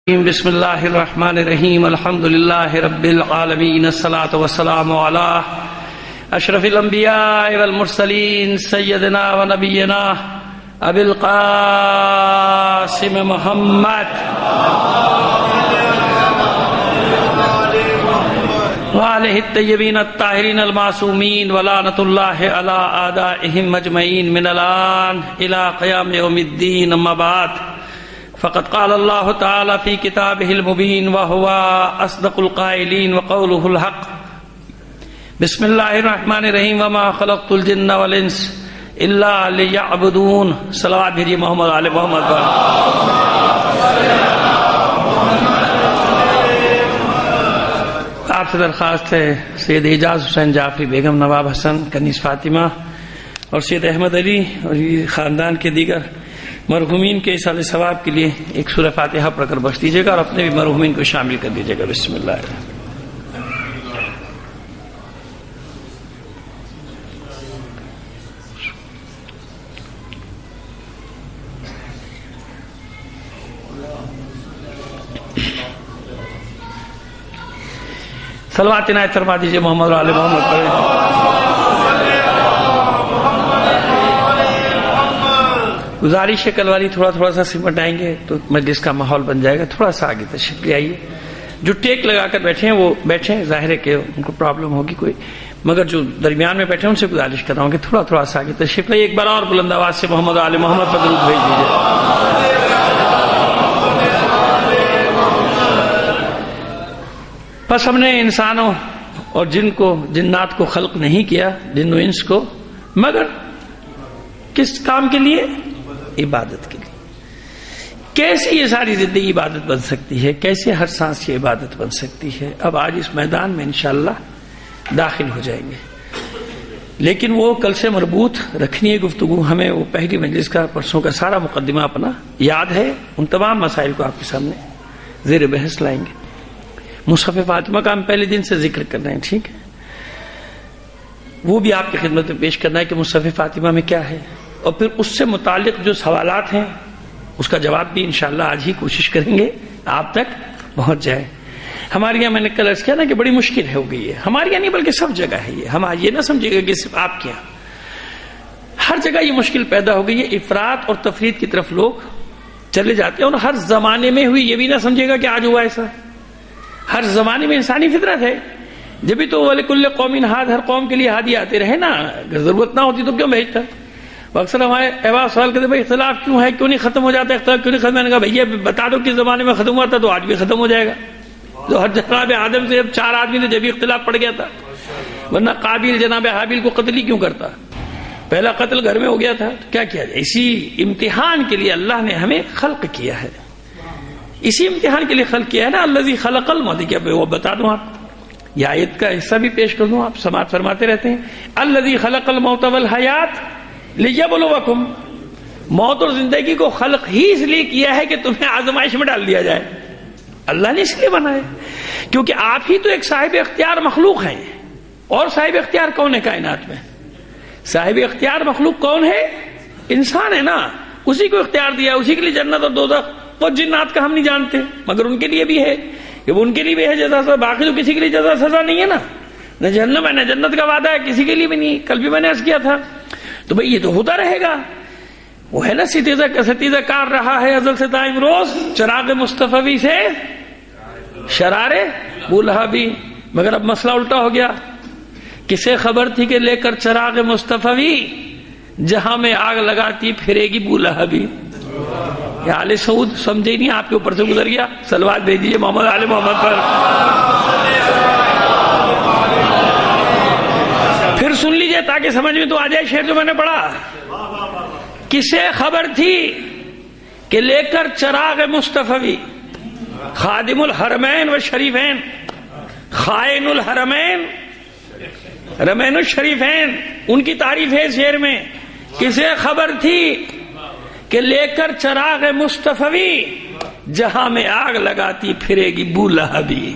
بسم اللہ الرحمن الرحیم الحمد للہ رب العالمین الصلاۃ والسلام علی اشرف الانبیاء والمرسلین سیدنا و نبینا ابی القاسم محمد وآلہ الطیبین الطاہرین المعصومین ولعنۃ اللہ علی اعدائہم اجمعین من الآن الی قیام یوم الدین اما بعد فقد قال اللہ تعالی فی کتابہ المبین وہو اصدق القائلین وقولہ الحق بسم اللہ الرحمن الرحیم وما خلقت الجن والانس الا لیعبدون صلوات بھیجئے محمد علی محمد پر آپ سے درخواست ہے سید اعجاز حسین جعفری بیگم نواب حسن کنیز فاطمہ اور سید احمد علی اور خاندان کے دیگر مرحومین کے ایصال ثواب کے لیے ایک سورہ فاتحہ پڑھ کر بخش دیجیے گا اور اپنے بھی مرحومین کو شامل کر دیجیے گا۔ بسم اللہ صلوات عنایت فرما دیجیے محمد علی محمد پر۔ گزارش ہے کل والی تھوڑا سا سمٹ آئیں گے تو مجلس کا ماحول بن جائے گا، تھوڑا سا آگے تشریف لے آئیے۔ جو ٹیک لگا کر بیٹھے ہیں وہ بیٹھیں، ظاہر ہے کہ ان کو پرابلم ہوگی کوئی، مگر جو درمیان میں بیٹھے ہیں ان سے گزارش کر رہا ہوں کہ تھوڑا سا آگے تشریف لائیے۔ ایک بار اور بلند آواز سے محمد علی محمد پر درود بھیج دیجیے۔ بس ہم نے انسانوں اور جنات کو خلق نہیں کیا، جن و انس کو، مگر کس کام کے لیے؟ عبادت کے لیے۔ کیسے یہ ساری زندگی عبادت بن سکتی ہے، کیسے ہر سانس کی عبادت بن سکتی ہے، اب آج اس میدان میں انشاءاللہ داخل ہو جائیں گے، لیکن وہ کل سے مربوط رکھنی ہے گفتگو ہمیں۔ وہ پہلی مجلس کا پرسوں کا سارا مقدمہ اپنا یاد ہے، ان تمام مسائل کو آپ کے سامنے زیر بحث لائیں گے۔ مصحف فاطمہ کا ہم پہلے دن سے ذکر کر رہے ہیں، ٹھیک ہے، وہ بھی آپ کی خدمت میں پیش کرنا ہے کہ مصحف فاطمہ میں کیا ہے، اور پھر اس سے متعلق جو سوالات ہیں اس کا جواب بھی انشاءاللہ آج ہی کوشش کریں گے آپ تک پہنچ جائے۔ ہمارے یہاں میں نے کل عرض کیا نا کہ بڑی مشکل ہو گئی ہے، ہمارے یہاں نہیں بلکہ سب جگہ ہے یہ، ہم آج یہ نہ سمجھے گا کہ صرف آپ کے یہاں، ہر جگہ یہ مشکل پیدا ہو گئی ہے۔ افراط اور تفرید کی طرف لوگ چلے جاتے ہیں، اور ہر زمانے میں ہوئی، یہ بھی نہ سمجھے گا کہ آج ہوا ایسا، ہر زمانے میں انسانی فطرت ہے، جبھی تو وَلِكُلِّ قَوْمٍ ہاد، ہر قوم کے لیے ہادی آتے رہے نا، اگر ضرورت نہ ہوتی تو کیوں بھیجتا؟ اکثر ہمارے احباب سوال کرتے بھائی اختلاف کیوں ہے، کیوں نہیں ختم ہو جاتا، اختلاف کیوں نہیں ختم؟ میں نے کہا بھیا بتا دو کس زمانے میں ختم ہوا تھا تو آج بھی ختم ہو جائے گا۔ تو ہر جناب آدم سے جب 4 آدمی تھے جب بھی اختلاف پڑ گیا تھا، ورنہ قابیل جناب حابیل کو قتل ہی کیوں کرتا؟ پہلا قتل گھر میں ہو گیا تھا، کیا کیا جائے؟ اسی امتحان کے لیے اللہ نے ہمیں خلق کیا ہے، اسی امتحان کے لیے خلق کیا ہے نا۔ الذی خلق الموت، کیا وہ بتا دوں آپ، یہ آیت کا حصہ بھی پیش کر دوں، آپ سماعت فرماتے رہتے ہیں۔ الذی خلق الموت والحیات لیبلوکم، موت اور زندگی کو خلق ہی اس لیے کیا ہے کہ تمہیں آزمائش میں ڈال دیا جائے، اللہ نے اس لیے بنایا، کیونکہ آپ ہی تو ایک صاحب اختیار مخلوق ہیں، اور صاحب اختیار کون ہے کائنات میں؟ صاحب اختیار مخلوق کون ہے؟ انسان ہے نا، اسی کو اختیار دیا، اسی کے لیے جنت اور دوزخ۔ وہ جنات کا ہم نہیں جانتے، مگر ان کے لیے بھی ہے، کہ وہ ان کے لیے بھی ہے جزا سزا، باقی تو کسی کے لیے جزا سزا نہیں ہے نا، نہ جہنم ہے نہ جنت کا وعدہ ہے، کسی کے لیے بھی نہیں۔ کل بھی میں نے عرض کیا تھا، تو بھئی یہ تو ہوتا رہے گا، وہ ہے نا ستیزہ کار رہا ہے ازل سے دائم روز، چراغ مصطفی سے شرار بولہبی، مگر اب مسئلہ الٹا ہو گیا۔ کسے خبر تھی کہ لے کر چراغ مصطفی جہاں میں آگ لگاتی پھرے گی بولہبی؟ یہ آل سعود سمجھے نہیں، آپ کے اوپر سے گزر گیا۔ صلوات بھیج دیجیے محمد علی محمد پر۔ پھر سن لیجئے تاکہ سمجھ میں تو آ جائے شعر جو میں نے پڑھا۔ کسے خبر تھی کہ لے کر چراغ مصطفی، خادم الحرمین و شریفین، خائن الحرمین رمین الشریفین، ان کی تعریف ہے شعر میں۔ کسے خبر تھی کہ لے کر چراغ مصطفی جہاں میں آگ لگاتی پھرے گی بولہبی۔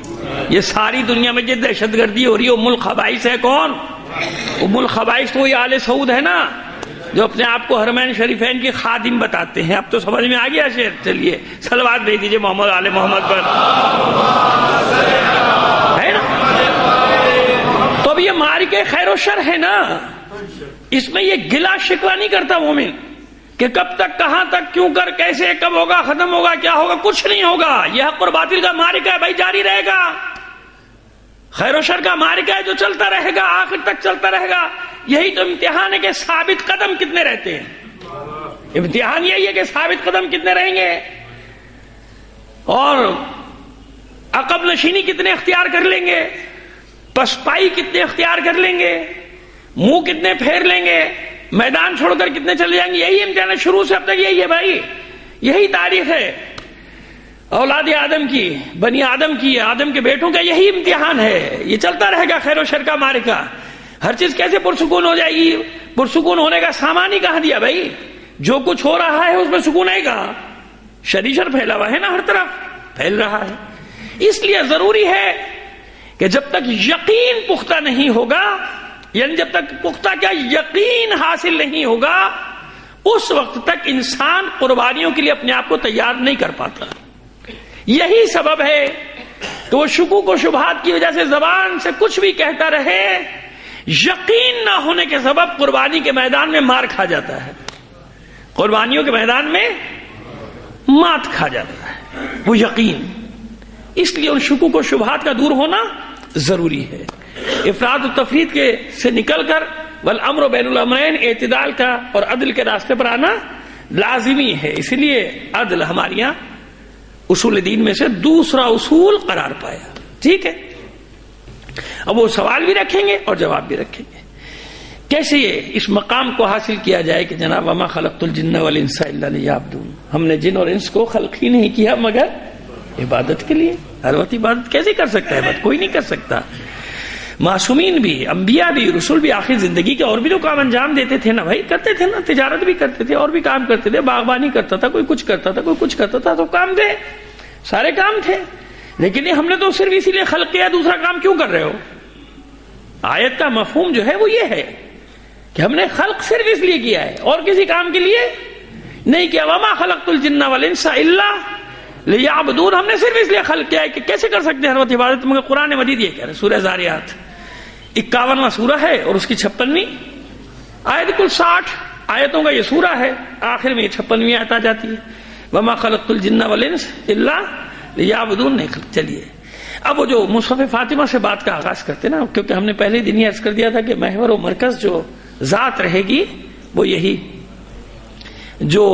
یہ ساری دنیا میں جو دہشت گردی ہو رہی ہے ام الخبائث ہے کون؟ ام الخبائث تو یہ آل سعود ہے نا، جو اپنے آپ کو حرمین شریفین کے خادم بتاتے ہیں. اب تو سمجھ میں آ گیا شعر. چلیے صلوات بھیج دیجیے محمد آل محمد پر، ہے نا؟ تو اب یہ معرکہ خیر و شر ہے نا، اس میں یہ گلا شکوہ نہیں کرتا مومن کہ کب تک، کہاں تک، کیوں کر، کیسے، کب ہوگا، ختم ہوگا، کیا ہوگا. کچھ نہیں ہوگا. یہ حق اور باطل کا معرکہ ہے بھائی، جاری رہے گا. خیر و شر کا معرکہ ہے جو چلتا رہے گا، آخر تک چلتا رہے گا. یہی تو امتحان ہے کہ ثابت قدم کتنے رہتے ہیں. امتحان یہی ہے کہ ثابت قدم کتنے رہیں گے اور عقب نشینی کتنے اختیار کر لیں گے، پسپائی کتنے اختیار کر لیں گے، منہ کتنے پھیر لیں گے، میدان چھوڑ کر کتنے چلے جائیں گے. یہی امتحان ہے، شروع سے اب تک یہی ہے بھائی. یہی تاریخ ہے اولاد آدم کی، بنی آدم کی، آدم کے بیٹوں کا یہی امتحان ہے. یہ چلتا رہے گا خیر و شر کا معرکہ. ہر چیز کیسے پرسکون ہو جائے گی؟ پرسکون ہونے کا سامان ہی کہاں دیا بھائی؟ جو کچھ ہو رہا ہے اس میں سکون ہے گا. شر پھیلا ہوا ہے نا، ہر طرف پھیل رہا ہے. اس لیے ضروری ہے کہ جب تک یقین پختہ نہیں ہوگا، یعنی جب تک پختہ کیا یقین حاصل نہیں ہوگا، اس وقت تک انسان قربانیوں کے لیے اپنے آپ کو تیار نہیں کر پاتا. یہی سبب ہے کہ وہ شکوک و شبہات کی وجہ سے زبان سے کچھ بھی کہتا رہے، یقین نہ ہونے کے سبب قربانی کے میدان میں مار کھا جاتا ہے، قربانیوں کے میدان میں مات کھا جاتا ہے وہ یقین. اس لیے ان شکوک و شبہات کا دور ہونا ضروری ہے. افراد و تفرید کے سے نکل کر والامر بین الامرین، اعتدال کا اور عدل کے راستے پر آنا لازمی ہے. اسی لیے عدل ہمارے یہاں اصول دین میں سے دوسرا اصول قرار پایا. ٹھیک ہے، اب وہ سوال بھی رکھیں گے اور جواب بھی رکھیں گے. کیسے یہ اس مقام کو حاصل کیا جائے کہ جناب وما خلقت الجن والانس الا لیعبدون، ہم نے جن اور انس کو خلق ہی نہیں کیا مگر عبادت کے لیے. ہر وقت عبادت کیسے کر سکتا ہے؟ عبادت کوئی نہیں کر سکتا. معصومین بھی، انبیاء بھی، رسول بھی آخر زندگی کے اور بھی تو کام انجام دیتے تھے نا بھائی، کرتے تھے نا، تجارت بھی کرتے تھے اور بھی کام کرتے تھے، باغبانی کرتا تھا، کوئی کچھ کرتا تھا، کوئی کچھ کرتا تھا. تو کام تھے، سارے کام تھے. لیکن یہ ہم نے تو صرف اسی لیے خلق کیا، دوسرا کام کیوں کر رہے ہو؟ آیت کا مفہوم جو ہے وہ یہ ہے کہ ہم نے خلق صرف اس لیے کیا ہے اور کسی کام کے لیے نہیں کیا. وما خلقت الجن والانس الا لیعبدون، ہم نے صرف اس لیے خلق کیا ہے کہ کیسے کر سکتے ہیں ہر وقت عبادت. مگر قرآن مجید یہ کہہ رہا ہے، سورہ زاریات 51واں سورہ ہے اور اس کی 56ویں آیت، کل 60 آیتوں کا یہ سورہ ہے. آخر میں یہ 56ویں آیت آ جاتی ہے، وما خلقت الجن والانس الا لیعبدون. چلیے اب وہ جو مصحف فاطمہ سے بات کا آغاز کرتے نا، کیونکہ ہم نے پہلے دن ہی عرض کر دیا تھا کہ محور و مرکز جو ذات رہے گی وہ یہی جو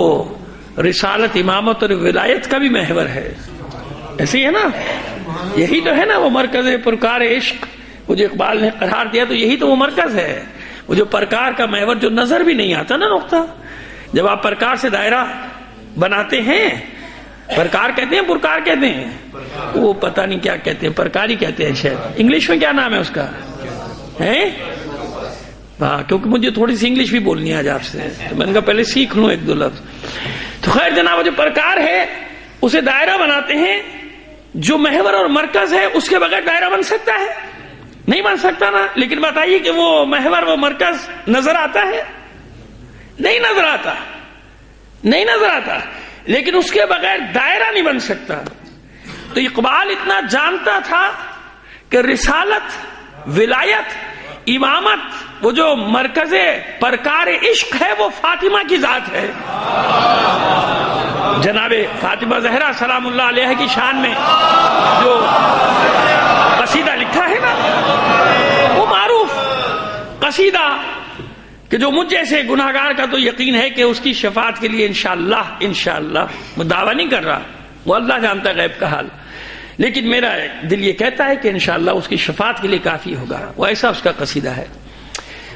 رسالت، امامت اور ولایت کا بھی محور ہے. ایسے ہی ہے نا، یہی تو ہے نا وہ مرکز پرکار عشق، وہ جو اقبال نے قرار دیا، تو یہی تو وہ مرکز ہے. وہ جو پرکار کا محور جو نظر بھی نہیں آتا نا نقطہ، جب آپ پرکار سے دائرہ بناتے ہیں، پرکار کہتے ہیں پرکار کہتے ہیں، وہ پتہ نہیں کیا کہتے ہیں، پرکار ہی کہتے ہیں شاید. انگلش میں کیا نام ہے اس کا؟ ہے ہاں، کیونکہ مجھے تھوڑی سی انگلش بھی بولنی ہے آج آپ سے، تو میں نے کہا پہلے سیکھ لوں ایک دو لفظ. تو خیر جناب، جو پرکار ہے اسے دائرہ بناتے ہیں. جو محور اور مرکز ہے اس کے بغیر دائرہ بن سکتا ہے؟ نہیں بن سکتا نا. لیکن بتائیے کہ وہ محور و مرکز نظر آتا ہے؟ نہیں نظر آتا، نہیں نظر آتا. لیکن اس کے بغیر دائرہ نہیں بن سکتا. تو اقبال اتنا جانتا تھا کہ رسالت، ولایت، امامت، وہ جو مرکز پرکار عشق ہے وہ فاطمہ کی ذات ہے. جناب فاطمہ زہرا سلام اللہ علیہ کی شان میں جو قصیدہ لکھا ہے نا، وہ معروف قصیدہ کہ جو مجھ جیسے گناہگار کا تو یقین ہے کہ اس کی شفاعت کے لیے انشاءاللہ میں دعویٰ نہیں کر رہا، وہ اللہ جانتا غیب کا حال، لیکن میرا دل یہ کہتا ہے کہ انشاءاللہ اس کی شفاعت کے لیے کافی ہوگا. وہ ایسا اس کا قصیدہ ہے.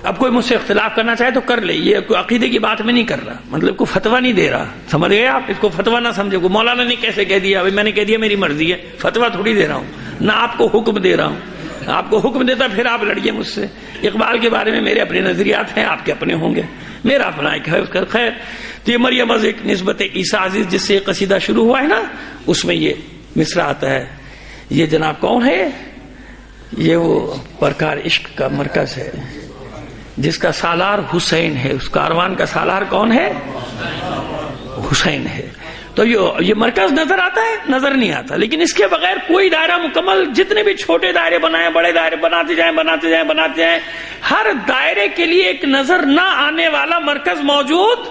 اب کوئی مجھ سے اختلاف کرنا چاہے تو کر لے، یہ کوئی عقیدے کی بات میں نہیں کر رہا، مطلب کوئی فتویٰ نہیں دے رہا. سمجھ گئے آپ؟ اس کو فتویٰ نہ سمجھے. کو مولانا نے کیسے کہہ دیا؟ میں نے کہہ دیا میری مرضی ہے، فتویٰ تھوڑی دے رہا ہوں، نہ آپ کو حکم دے رہا ہوں. آپ کو حکم دیتا پھر آپ لڑیے مجھ سے. اقبال کے بارے میں میرے اپنے نظریات ہیں، آپ کے اپنے ہوں گے، میرا اپنا ایک ہے. خیر، تو یہ مریم از ایک نسبت عیسیٰ عزیز جس سے قصیدہ شروع ہوا ہے نا، اس میں یہ مصرع آتا ہے. یہ جناب کون ہے؟ یہ وہ پرکار عشق کا مرکز ہے. جس کا سالار حسین ہے، اس کاروان کا سالار کون ہے؟ حسین ہے. تو یہ مرکز نظر آتا ہے؟ نظر نہیں آتا. لیکن اس کے بغیر کوئی دائرہ مکمل، جتنے بھی چھوٹے دائرے بنائے، بڑے دائرے بناتے جائیں، ہر دائرے کے لیے ایک نظر نہ آنے والا مرکز موجود.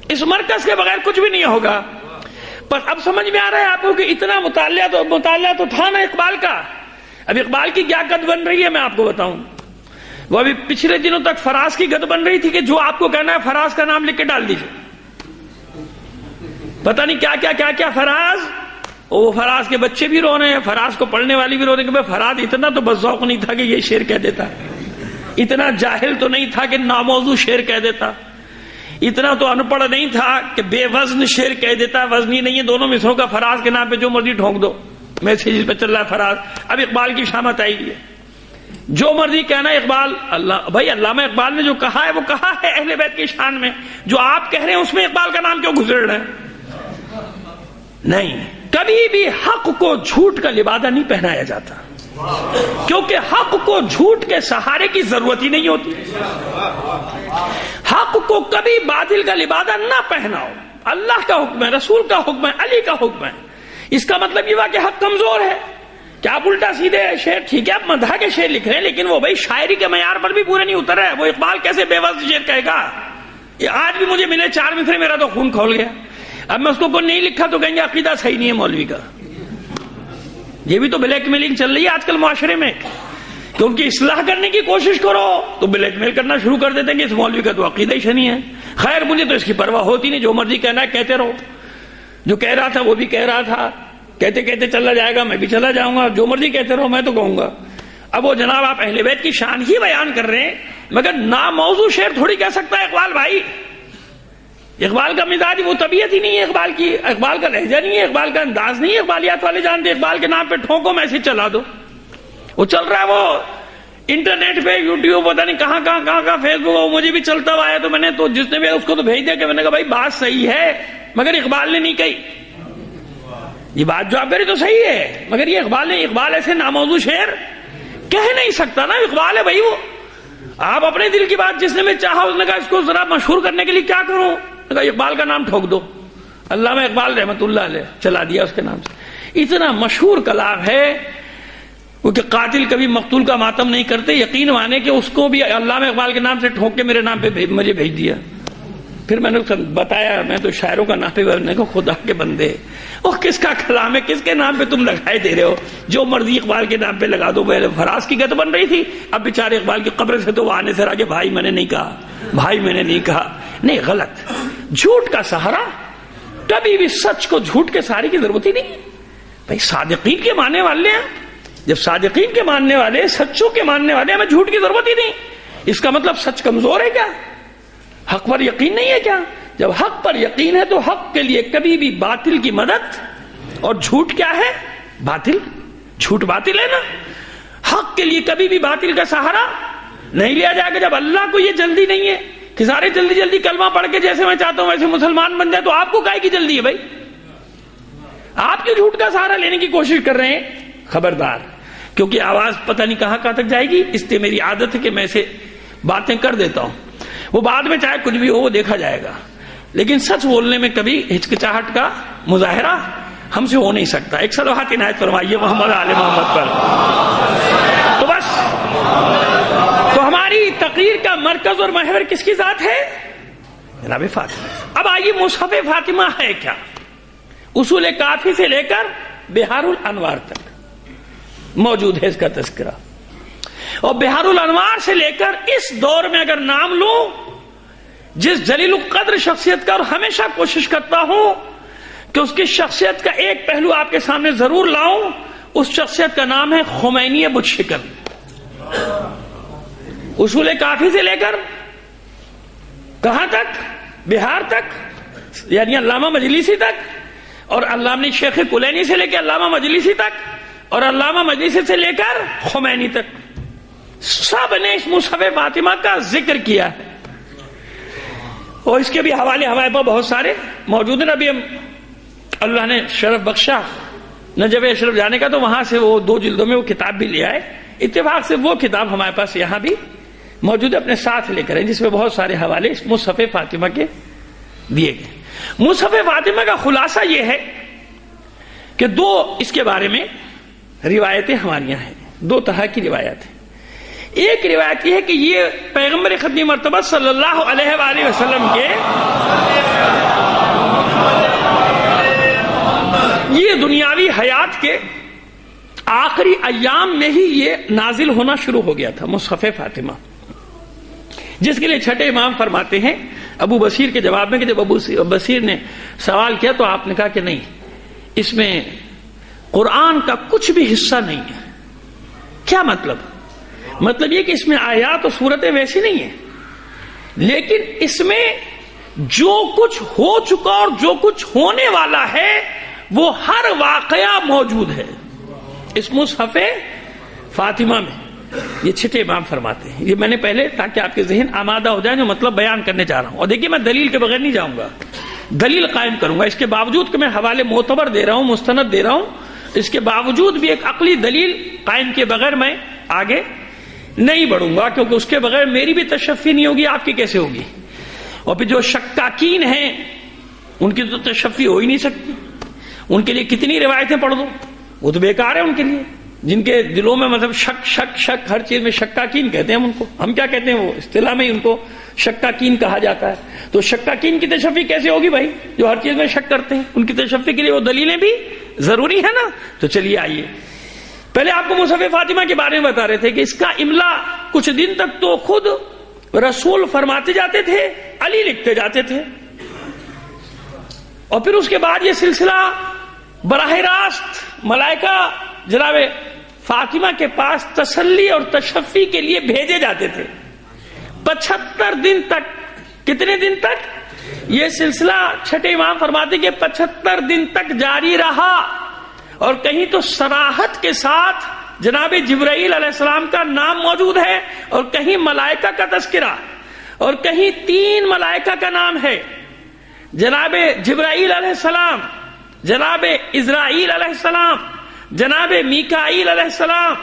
اس مرکز کے بغیر کچھ بھی نہیں ہوگا. بس اب سمجھ میں آ رہا ہے آپ کو کہ اتنا مطالعہ تو تھا نا اقبال کا. اب اقبال کی کیا گد بن رہی ہے میں آپ کو بتاؤں. وہ ابھی پچھلے دنوں تک فراز کی گد بن رہی تھی کہ جو آپ کو کہنا ہے فراز کا نام لکھ کے ڈال دیجیے. پتہ نہیں کیا فراز. وہ فراز کے بچے بھی رو رہے ہیں، فراز کو پڑھنے والی بھی رو رہے ہیں کہ فراز اتنا تو بس ذوق نہیں تھا کہ یہ شعر کہہ دیتا، اتنا جاہل تو نہیں تھا کہ ناموضوع شعر کہہ دیتا، اتنا تو ان پڑھ نہیں تھا کہ بے وزن شعر کہہ دیتا. وزنی نہیں ہے دونوں مصروں کا. فراز کے نام پہ جو مرضی ٹھونک دو، میسیج پہ چل رہا ہے فراز. اب اقبال کی شامت آئی ہے، جو مرضی کہنا ہے اقبال. بھائی علامہ اقبال نے جو کہا ہے وہ کہا ہے اہل بیت کی شان میں. جو آپ کہہ رہے ہیں اس میں اقبال کا نام کیوں گزر رہا ہے؟ نہیں، کبھی بھی حق کو جھوٹ کا لبادہ نہیں پہنایا جاتا، کیونکہ حق کو جھوٹ کے سہارے کی ضرورت ہی نہیں ہوتی. حق کو کبھی باطل کا لبادہ نہ پہناؤ. اللہ کا حکم ہے، رسول کا حکم ہے، علی کا حکم ہے. اس کا مطلب یہ ہوا کہ حق کمزور ہے. کیا آپ الٹا سیدھے شعر، ٹھیک ہے آپ مدح کے شعر لکھ رہے ہیں، لیکن وہ بھائی شاعری کے معیار پر بھی پورے نہیں اتر رہے. وہ اقبال کیسے بے وزن شعر کہے گا؟ یہ آج بھی مجھے ملے 4 مصرے، میرا تو خون کھول گیا. اب میں اس کو کوئی نہیں لکھا تو کہیں گے عقیدہ صحیح نہیں ہے مولوی کا. یہ بھی تو بلیک میلنگ چل رہی ہے آج کل معاشرے میں کہ ان کی اصلاح کرنے کی کوشش کرو تو بلیک میل کرنا شروع کر دیتے ہیں کہ اس مولوی کا تو عقیدہ ہی شنی ہے. خیر مجھے تو اس کی پرواہ ہوتی نہیں، جو مرضی کہنا ہے کہتے رہو. جو کہہ رہا تھا وہ بھی کہہ رہا تھا، کہتے کہتے چلا جائے گا، میں بھی چلا جاؤں گا. جو مرضی کہتے رہو میں تو کہوں گا. اب وہ جناب آپ اہل بیت کی شان ہی بیان کر رہے ہیں، مگر ناموضوع شعر تھوڑی کہہ سکتا ہے اقبال بھائی. اقبال کا مزاج وہ طبیعت ہی نہیں ہے اقبال کی، اقبال کا لہجہ نہیں ہے، اقبال کا انداز نہیں ہے. اقبالیات والے جانتے ہیں اقبال کے نام پہ ٹھوکو میسج چلا دو. وہ چل رہا ہے وہ انٹرنیٹ پہ، یوٹیوب، پتہ نہیں کہاں فیس بک. وہ مجھے بھی چلتا ہوا ہے تو میں نے تو جس نے بھی اس کو تو بھیج دیا کہ میں نے کہا بھائی بات صحیح ہے مگر اقبال نے نہیں کہی. یہ بات جو آپ کہہ رہے تو صحیح ہے مگر یہ اقبال ایسے ناموضوع شعر کہہ نہیں سکتا نا. اقبال ہے بھائی وہ. آپ اپنے دل کی بات جس نے بھی چاہا اس نے کہا اس کو ذرا مشہور کرنے کے لیے کیا کروں، اقبال کا نام ٹھوک دو. علامہ اقبال رحمت اللہ علیہ چلا دیا اس کے نام سے. اتنا مشہور کلام ہے وہ کہ قاتل کبھی مقتول کا ماتم نہیں کرتے. یقین مانے کہ اس کو بھی علامہ اقبال کے نام سے ٹھوک کے میرے نام پہ مجھے بھیج دیا. پھر میں نے بتایا میں تو شاعروں کا نام پہ بھیجنے کو خدا کے بندے وہ کس کا کلام ہے، کس کے نام پہ تم لگائے دے رہے ہو. جو مرضی اقبال کے نام پہ لگا دو. پہلے فراز کی گد بن رہی تھی، اب بیچارے اقبال کی قبر سے تو وہ آنے سے راگے بھائی میں نے نہیں کہا، بھائی میں نے نہیں کہا. نہیں، غلط. جھوٹ کا سہارا کبھی بھی سچ کو جھوٹ کے سہارے کی ضرورت ہی نہیں. بھائی صادقین کے ماننے والے ہیں، جب صادقین کے ماننے والے، سچوں کے ماننے والے، ہمیں جھوٹ کی ضرورت ہی نہیں. اس کا مطلب سچ کمزور ہے کیا؟ حق پر یقین نہیں ہے کیا؟ جب حق پر یقین ہے تو حق کے لیے کبھی بھی باطل کی مدد، اور جھوٹ کیا ہے؟ باطل. جھوٹ باطل ہے نا. حق کے لیے کبھی بھی باطل کا سہارا نہیں لیا جائے گا. جب اللہ کو یہ جلدی نہیں ہے کہ سارے جلدی کلمہ پڑھ کے جیسے میں چاہتا ہوں ویسے مسلمان بن جائے، تو آپ کو کائے کی جلدی ہے بھائی؟ آپ کے جھوٹ کا سہارا لینے کی کوشش کر رہے ہیں. خبردار، کیونکہ آواز پتہ نہیں کہاں تک جائے گی. اس لیے میری عادت ہے کہ میں ایسے باتیں کر دیتا ہوں. وہ بعد میں چاہے کچھ بھی ہو وہ دیکھا جائے گا، لیکن سچ بولنے میں کبھی ہچکچاہٹ کا مظاہرہ ہم سے ہو نہیں سکتا. ایک صلوات عنایت فرمائیے محمد آل محمد پر. تو بس تو ہماری تقریر کا مرکز اور محور کس کی ذات ہے؟ جناب فاطمہ. اب آئیے مصحف فاطمہ ہے کیا؟ اصول کافی سے لے کر بہار الانوار تک موجود ہے اس کا تذکرہ. اور بہار الانوار سے لے کر اس دور میں اگر نام لوں جس جلیل القدر شخصیت کا، اور ہمیشہ کوشش کرتا ہوں کہ اس کی شخصیت کا ایک پہلو آپ کے سامنے ضرور لاؤں، اس شخصیت کا نام ہے خمینی بت شکن. اصول کافی سے لے کر کہاں تک؟ بہار تک، یعنی علامہ مجلسی تک، اور علامہ شیخ کلینی سے لے کے علامہ مجلسی تک، اور علامہ مجلسی سے لے کر خمینی تک، سب نے اس مصحف فاطمہ کا ذکر کیا ہے. اور اس کے بھی حوالے ہمارے پاس بہت سارے موجود ہیں. ابھی اللہ نے شرف بخشا نجف اشرف جانے کا، تو وہاں سے وہ 2 جلدوں میں وہ کتاب بھی لے آئے. اتفاق سے وہ کتاب ہمارے پاس یہاں بھی موجود اپنے ساتھ لے کر ہیں، جس میں بہت سارے حوالے اس مصحف فاطمہ کے دیے گئے۔ مصحف فاطمہ کا خلاصہ یہ ہے کہ دو اس کے بارے میں روایتیں ہمارے یہاں ہیں، دو طرح کی روایت ہیں۔ ایک روایت یہ ہے کہ یہ پیغمبر ختم مرتبہ صلی اللہ علیہ وآلہ وسلم کے یہ دنیاوی حیات کے آخری ایام میں ہی یہ نازل ہونا شروع ہو گیا تھا مصحف فاطمہ، جس کے لیے چھٹے امام فرماتے ہیں ابو بصیر کے جواب میں کہ جب ابو بصیر نے سوال کیا تو آپ نے کہا کہ نہیں، اس میں قرآن کا کچھ بھی حصہ نہیں ہے۔ کیا مطلب؟ مطلب یہ کہ اس میں آیات اور صورتیں ویسی نہیں ہیں، لیکن اس میں جو کچھ ہو چکا اور جو کچھ ہونے والا ہے وہ ہر واقعہ موجود ہے اس مصحف فاطمہ میں۔ یہ چھٹے امام فرماتے ہیں۔ یہ میں نے پہلے تاکہ آپ کے ذہن آمادہ ہو جائیں جو مطلب بیان کرنے جا رہا ہوں، اور دیکھیے میں دلیل کے بغیر نہیں جاؤں گا، دلیل قائم کروں گا۔ اس کے باوجود کہ میں حوالے معتبر دے رہا ہوں، مستند دے رہا ہوں، اس کے باوجود بھی ایک عقلی دلیل قائم کیے بغیر میں آگے نہیں بڑھوں گا، کیونکہ اس کے بغیر میری بھی تشفی نہیں ہوگی، آپ کی کیسے ہوگی؟ اور پھر جو شکاکین ہیں ان کی تو تشفی ہو ہی نہیں سکتی، ان کے لیے کتنی روایتیں پڑھ دو، وہ تو بیکار ہے ان کے لیے، جن کے دلوں میں مطلب شک شک شک، ہر چیز میں شکاکین کہتے ہیں ہم ان کو، ہم کیا کہتے ہیں وہ اصطلاح میں ان کو شکاکین کہا جاتا ہے۔ تو شکاکین کی تشفی کیسے ہوگی بھائی، جو ہر چیز میں شک کرتے ہیں؟ ان کی تشفی کے لیے وہ دلیلیں بھی ضروری ہے نا۔ تو چلیے آئیے، پہلے آپ کو مصحف فاطمہ کے بارے میں بتا رہے تھے کہ اس کا املا کچھ دن تک تو خود رسول فرماتے جاتے تھے، علی لکھتے جاتے تھے، اور پھر اس کے بعد یہ سلسلہ براہ راست ملائکہ جناب فاطمہ کے پاس تسلی اور تشفی کے لیے بھیجے جاتے تھے۔ 75 دن تک، کتنے دن تک یہ سلسلہ چھٹے امام فرماتے کہ 75 دن تک جاری رہا، اور کہیں تو صراحت کے ساتھ جناب جبرائیل علیہ السلام کا نام موجود ہے، اور کہیں ملائکہ کا تذکرہ، اور کہیں 3 ملائکہ کا نام ہے، جناب جبرائیل علیہ السلام، جناب اسرائیل علیہ السلام، جناب میکائیل علیہ السلام،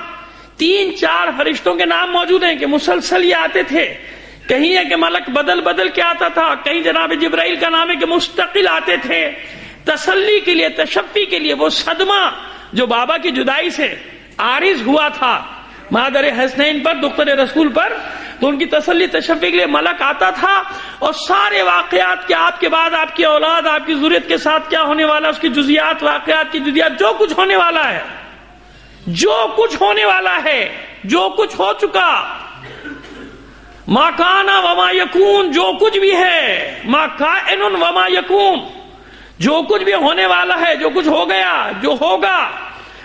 3-4 فرشتوں کے نام موجود ہیں کہ مسلسل یہ آتے تھے۔ کہیں ہے کہ ملک بدل بدل کے آتا تھا، کہیں جناب جبرائیل کا نام ہے کہ مستقل آتے تھے تسلی کے لیے، تشفی کے لیے۔ وہ صدمہ جو بابا کی جدائی سے عارض ہوا تھا مادر حسنین پر، دختر رسول پر، تو ان کی تسلی تشفی کے لیے ملک آتا تھا، اور سارے واقعات کے آپ کے بعد آپ کی اولاد، آپ کی ذریت کے ساتھ کیا ہونے والا، اس کی جزیات، واقعات کی جزیات، جو کچھ ہونے والا ہے، جو کچھ ہونے والا ہے، جو کچھ ہو چکا، ما کان وما یکون، جو کچھ بھی ہے، ما کائن وما یکون، جو کچھ بھی ہونے والا ہے، جو کچھ ہو گیا، جو ہوگا،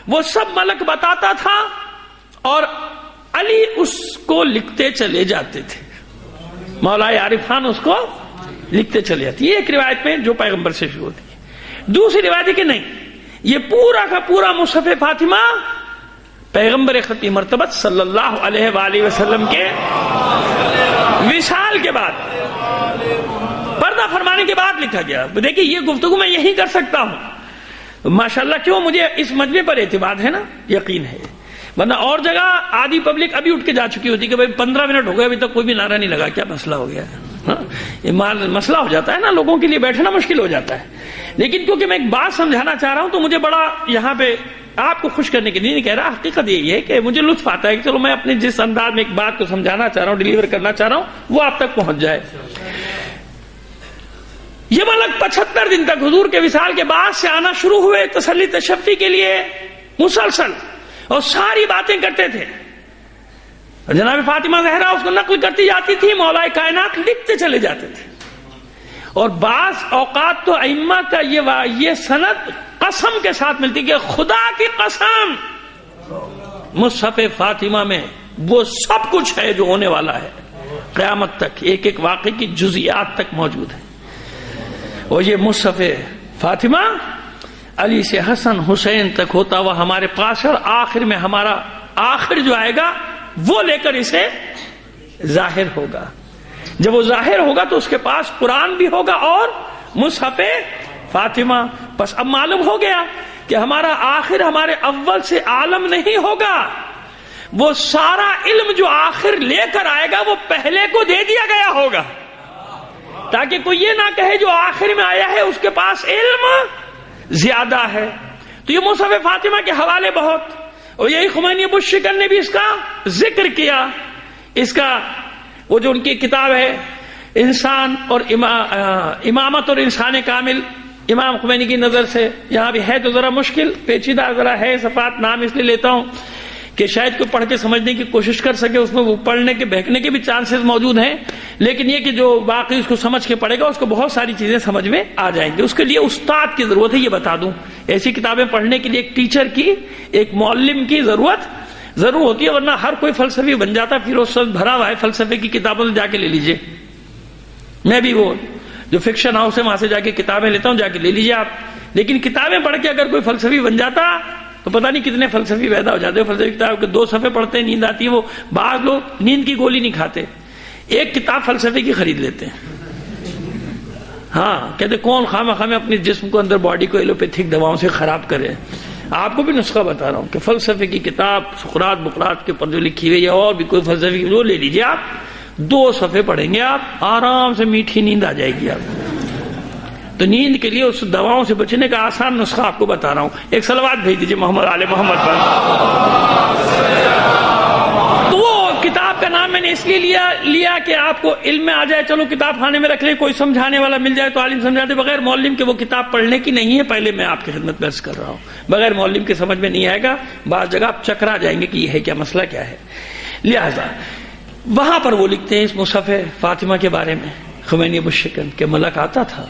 وہ سب ملک بتاتا تھا، اور علی اس کو لکھتے چلے جاتے تھے، مولا عارف خان اس کو لکھتے چلے جاتے۔ یہ ایک روایت میں جو پیغمبر سے شروع ہوتی ہے۔ دوسری روایت ہے کہ نہیں، یہ پورا کا پورا مصحف فاطمہ پیغمبر ختم مرتبہ صلی اللہ علیہ وآلہ وسلم کے وصال کے بعد، پردہ فرمانے کے بعد لکھا گیا۔ دیکھیں یہ گفتگو میں یہی کر سکتا ہوں ماشاءاللہ، کیوں؟ مجھے اس مجمع پر اعتماد ہے نا، یقین ہے، ورنہ اور جگہ آدھی پبلک ابھی اٹھ کے جا چکی ہوتی کہ بھائی 15 منٹ ہو گئے ابھی تک کوئی بھی نعرہ نہیں لگا، کیا مسئلہ ہو گیا؟ یہ مسئلہ ہو جاتا ہے نا، لوگوں کے لیے بیٹھنا مشکل ہو جاتا ہے۔ لیکن کیونکہ میں ایک بات سمجھانا چاہ رہا ہوں تو مجھے بڑا یہاں پہ آپ کو خوش کرنے کے لیے نہیں کہہ رہا، حقیقت یہی ہے کہ مجھے لطف آتا ہے کہ چلو میں اپنے جس انداز میں ایک بات کو سمجھانا چاہ رہا ہوں، ڈیلیور کرنا چاہ رہا ہوں، وہ آپ تک پہنچ جائے۔ یہ ملک 75 دن تک حضور کے وصال کے بعد سے آنا شروع ہوئے تسلی تشفی کے لیے مسلسل، اور ساری باتیں کرتے تھے۔ جناب فاطمہ زہرا اس کو نقل کرتی جاتی تھی، مولا کائنات لکھتے چلے جاتے تھے۔ اور بعض اوقات تو ائمہ کا یہ سند قسم کے ساتھ ملتی کہ خدا کی قسم مصحف فاطمہ میں وہ سب کچھ ہے جو ہونے والا ہے، قیامت تک ایک ایک واقعے کی جزیات تک موجود ہے۔ اور یہ مصحف فاطمہ علی سے حسن حسین تک ہوتا ہوا ہمارے پاس، اور آخر میں ہمارا آخر جو آئے گا وہ لے کر اسے ظاہر ہوگا۔ جب وہ ظاہر ہوگا تو اس کے پاس قرآن بھی ہوگا اور مصحف فاطمہ۔ بس اب معلوم ہو گیا کہ ہمارا آخر ہمارے اول سے عالم نہیں ہوگا، وہ سارا علم جو آخر لے کر آئے گا وہ پہلے کو دے دیا گیا ہوگا، تاکہ کوئی یہ نہ کہے جو آخر میں آیا ہے اس کے پاس علم زیادہ ہے۔ تو یہ مصحف فاطمہ کے حوالے بہت، اور یہی خمینی ابو الشکر نے بھی اس کا ذکر کیا۔ اس کا وہ جو ان کی کتاب ہے انسان اور امامت اور انسان کامل، امام خمینی کی نظر سے یہاں بھی ہے تو ذرا مشکل پیچیدہ ذرا ہے صفات، نام اس لیے لیتا ہوں کہ شاید کوئی پڑھ کے سمجھنے کی کوشش کر سکے، اس میں وہ پڑھنے کے بہکنے کے بھی چانسز موجود ہیں، لیکن یہ کہ جو باقی اس کو سمجھ کے پڑھے گا اس کو بہت ساری چیزیں سمجھ میں آ جائیں گی۔ اس کے لیے استاد کی ضرورت ہے، یہ بتا دوں، ایسی کتابیں پڑھنے کے لیے ایک ٹیچر کی، ایک معلم کی ضرورت ضرور ہوتی ہے، ورنہ ہر کوئی فلسفی بن جاتا۔ فیروز سبز بھرا ہوا ہے فلسفے کی کتابوں سے، جا کے لے لیجئے، میں بھی وہ جو فکشن ہاؤس ہے وہاں سے جا کے کتابیں لیتا ہوں، جا کے لے لیجئے آپ۔ لیکن کتابیں پڑھ کے اگر کوئی فلسفی بن جاتا تو پتہ نہیں کتنے فلسفی پیدا ہو جاتے ہیں۔ فلسفی کتاب کے 2 صفحے پڑھتے ہیں نیند آتی ہے، وہ بعض لوگ نیند کی گولی نہیں کھاتے، ایک کتاب فلسفے کی خرید لیتے ہیں۔ ہاں کہتے کون خواہ میں اپنے جسم کو اندر باڈی کو ایلوپیتھک دواؤں سے خراب کرے۔ آپ کو بھی نسخہ بتا رہا ہوں کہ فلسفے کی کتاب سقراط بقراط کے اوپر جو لکھی ہوئی ہے، اور بھی کوئی فلسفی وہ لے لیجیے آپ، 2 صفحے پڑھیں گے آپ، آرام سے میٹھی نیند آ جائے گی آپ۔ تو نیند کے لیے اس دواؤں سے بچنے کا آسان نسخہ آپ کو بتا رہا ہوں۔ ایک صلوات بھیج دیجیے محمد آل محمد پر۔ تو وہ کتاب کا نام میں نے اس لیے لیا کہ آپ کو علم میں آ جائے، چلو کتاب خانے میں رکھ لیں، کوئی سمجھانے والا مل جائے تو عالم سمجھاتے، بغیر معلم کے وہ کتاب پڑھنے کی نہیں ہے۔ پہلے میں آپ کی خدمت میں عرض کر رہا ہوں، بغیر معلم کے سمجھ میں نہیں آئے گا، بعض جگہ آپ چکرا جائیں گے کہ یہ ہے کیا، مسئلہ کیا ہے۔ لہذا وہاں پر وہ لکھتے ہیں اس مصحف فاطمہ کے بارے میں، خمینی ابو الشکر کہ ملک آتا تھا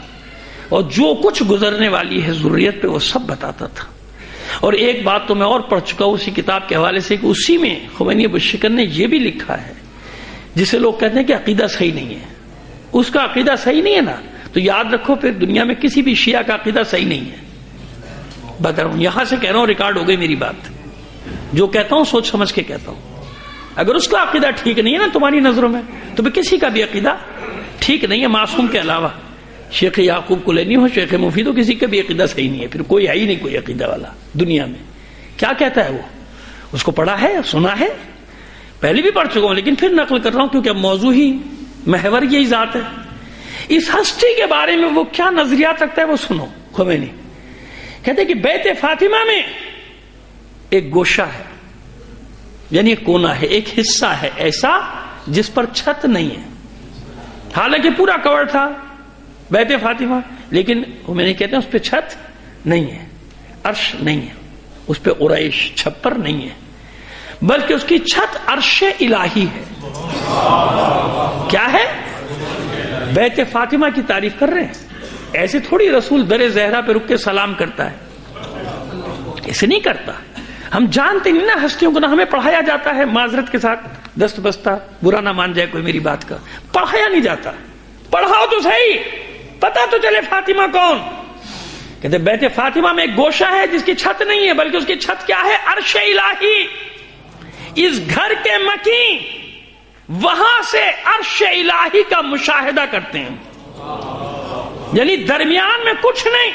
اور جو کچھ گزرنے والی ہے ذریت پہ وہ سب بتاتا تھا۔ اور ایک بات تو میں اور پڑھ چکا ہوں اسی کتاب کے حوالے سے کہ اسی میں خمینی ابو الشکر نے یہ بھی لکھا ہے، جسے لوگ کہتے ہیں کہ عقیدہ صحیح نہیں ہے، اس کا عقیدہ صحیح نہیں ہے نا، تو یاد رکھو پھر دنیا میں کسی بھی شیعہ کا عقیدہ صحیح نہیں ہے۔ بتا رہا ہوں، یہاں سے کہہ رہا ہوں، ریکارڈ ہو گئی میری بات، جو کہتا ہوں سوچ سمجھ کے کہتا ہوں۔ اگر اس کا عقیدہ ٹھیک نہیں ہے نا تمہاری نظروں میں، تو پھر کسی کا بھی عقیدہ ٹھیک نہیں ہے، معصوم کے علاوہ۔ شیخ یعقوب کلینی ہو، شیخ مفید ہو، کسی کا بھی عقیدہ صحیح نہیں ہے، پھر کوئی ہے ہی نہیں کوئی عقیدہ والا دنیا میں۔ کیا کہتا ہے وہ، اس کو پڑھا ہے، سنا ہے، پہلے بھی پڑھ چکا ہوں، لیکن پھر نقل کر رہا ہوں کیونکہ اب موضوع ہی محور یہی ذات ہے۔ اس ہستی کے بارے میں وہ کیا نظریات رکھتا ہے وہ سنو۔ خمینی کہتے ہیں کہ بیت فاطمہ میں ایک گوشہ ہے، یعنی ایک کونا ہے، ایک حصہ ہے ایسا جس پر چھت نہیں ہے، حالانکہ پورا کور تھا بیت فاطمہ، لیکن میں نے کہتے ہیں اس پہ چھت نہیں ہے، عرش نہیں ہے، اس پہ عریش چھپر نہیں ہے، بلکہ اس کی چھت عرش الہی ہے۔ کیا ہے؟ بیت فاطمہ کی تعریف کر رہے ہیں، ایسے تھوڑی رسول در زہرا پہ رک کے سلام کرتا ہے، ایسے نہیں کرتا۔ ہم جانتے نہیں نا ہستیوں کو، نہ ہمیں پڑھایا جاتا ہے، معذرت کے ساتھ دست بستہ، برا نہ مان جائے کوئی میری بات کا، پڑھایا نہیں جاتا۔ پڑھاؤ تو صحیح، پتا تو چلے فاطمہ کون۔ کہتے بیت فاطمہ میں ایک گوشہ ہے جس کی چھت نہیں ہے، بلکہ اس کی چھت کیا ہے؟ عرش الہی۔ اس گھر کے مکین وہاں سے عرش الہی کا مشاہدہ کرتے ہیں، یعنی درمیان میں کچھ نہیں،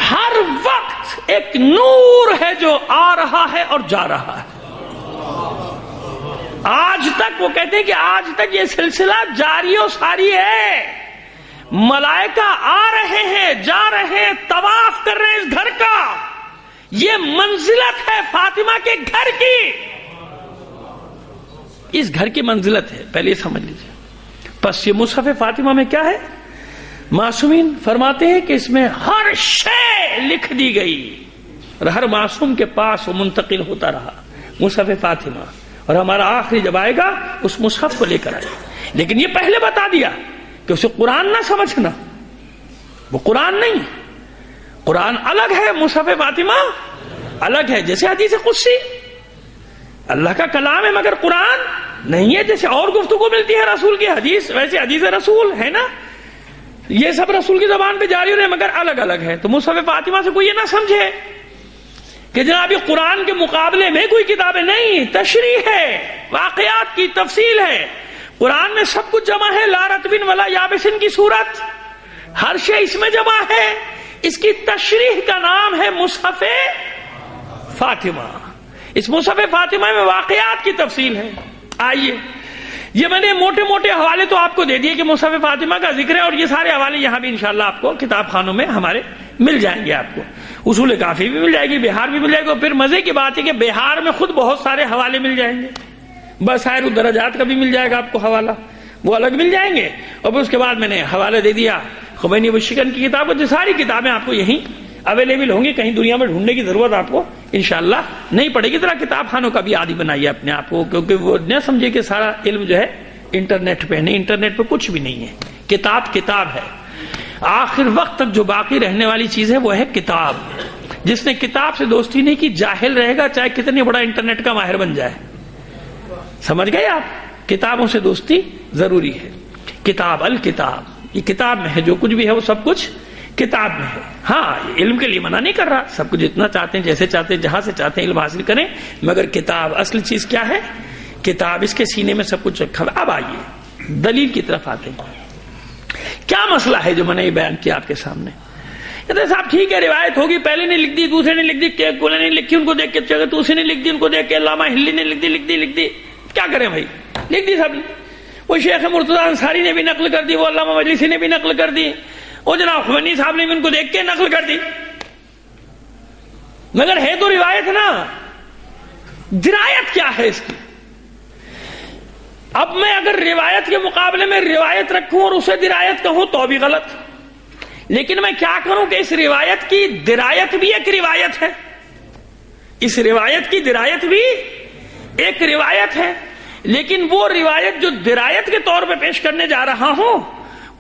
ہر وقت ایک نور ہے جو آ رہا ہے اور جا رہا ہے۔ آج تک وہ کہتے ہیں کہ آج تک یہ سلسلہ جاری و ساری ہے، ملائکہ آ رہے ہیں، جا رہے ہیں، طواف کر رہے ہیں اس گھر کا۔ یہ منزلت ہے فاطمہ کے گھر کی، اس گھر کی منزلت ہے، پہلے یہ سمجھ لیجیے۔ پس یہ مصحف فاطمہ میں کیا ہے؟ معصومین فرماتے ہیں کہ اس میں ہر شے لکھ دی گئی اور ہر معصوم کے پاس وہ منتقل ہوتا رہا، مصحف فاطمہ، اور ہمارا آخری جب آئے گا اس مصحف کو لے کر آئے۔ لیکن یہ پہلے بتا دیا کہ اسے قرآن نہ سمجھنا، وہ قرآن نہیں، قرآن الگ ہے، مصحف فاطمہ الگ ہے۔ جیسے حدیث قدسی اللہ کا کلام ہے مگر قرآن نہیں ہے، جیسے اور گفتگو ملتی ہے رسول کی حدیث، ویسے حدیث رسول ہے نا، یہ سب رسول کی زبان پہ جاری ہو رہے مگر الگ الگ ہے۔ تو مصحف فاطمہ سے کوئی یہ نہ سمجھے کہ جناب یہ قرآن کے مقابلے میں کوئی کتابیں نہیں، تشریح ہے، واقعات کی تفصیل ہے۔ قرآن میں سب کچھ جمع ہے، لا رتبن ولا یابسن کی صورت، ہر شے اس میں جمع ہے۔ اس کی تشریح کا نام ہے مصحف فاطمہ۔ اس مصحف فاطمہ میں واقعات کی تفصیل ہے. آئیے، یہ میں نے موٹے موٹے حوالے تو آپ کو دے دیے کہ مصحف فاطمہ کا ذکر ہے، اور یہ سارے حوالے یہاں بھی انشاءاللہ آپ کو کتاب خانوں میں ہمارے مل جائیں گے. آپ کو اصول کافی بھی مل جائے گی، بہار بھی مل جائے گا. اور پھر مزے کی بات ہے کہ بہار میں خود بہت سارے حوالے مل جائیں گے. بصائر الدرجات کا بھی مل جائے گا آپ کو حوالہ، وہ الگ مل جائیں گے. اور پھر اس کے بعد میں نے حوالہ دے دیا خمینی والشکن کی کتاب، جو ساری کتابیں آپ کو یہیں اویلیبل ہوں گی، کہیں دنیا میں ڈھونڈنے کی ضرورت آپ کو انشاءاللہ نہیں پڑے گی. ذرا کتاب خانوں کا بھی عادی بنائیے اپنے آپ کو، کیونکہ وہ نہ سمجھے کہ سارا علم جو ہے انٹرنیٹ پہ نہیں. انٹرنیٹ پہ کچھ بھی نہیں ہے. کتاب کتاب ہے. آخر وقت تک جو باقی رہنے والی چیز ہے وہ ہے کتاب. جس نے کتاب سے دوستی نہیں کی جاہل رہے گا، چاہے کتنی بڑا انٹرنیٹ کا ماہر بن جائے. سمجھ گئے آپ؟ کتابوں سے دوستی ضروری ہے. کتاب الکتاب، یہ کتاب میں ہے، جو کچھ بھی ہے وہ سب کچھ کتاب میں ہے. ہاں، علم کے لیے منع نہیں کر رہا، سب کچھ جتنا چاہتے ہیں، جیسے چاہتے ہیں، جہاں سے چاہتے ہیں علم حاصل کریں، مگر کتاب اصل چیز کیا ہے؟ کتاب. اس کے سینے میں سب کچھ رکھا ہوا. اب آئیے دلیل کی طرف آتے ہیں. کیا مسئلہ ہے جو میں نے یہ بیان کیا آپ کے سامنے؟ کہتے صاحب ٹھیک ہے، روایت ہوگی، پہلے نے لکھ دی، دوسرے نے لکھ دی، کونے نے لکھی، ان کو دیکھ کے دوسرے نے لکھ دی، ان کو دیکھ کے علامہ ہلی نے لکھ دی. کیا کریں بھائی؟ لکھ دی سب نے. وہ شیخ مرتضیٰ انصاری نے بھی نقل کر دی، وہ علامہ مجلسی نے بھی نقل کر دی، وہ جناب خمینی صاحب نے بھی ان کو دیکھ کے نقل کر دی. مگر ہے تو روایت نا. درایت کیا ہے اس کی؟ اب میں اگر روایت کے مقابلے میں روایت رکھوں اور اسے درایت کہوں تو بھی غلط. لیکن میں کیا کروں کہ اس روایت کی درایت بھی ایک روایت ہے، اس روایت کی درایت بھی ایک روایت ہے. لیکن وہ روایت جو درایت کے طور پہ پیش کرنے جا رہا ہوں،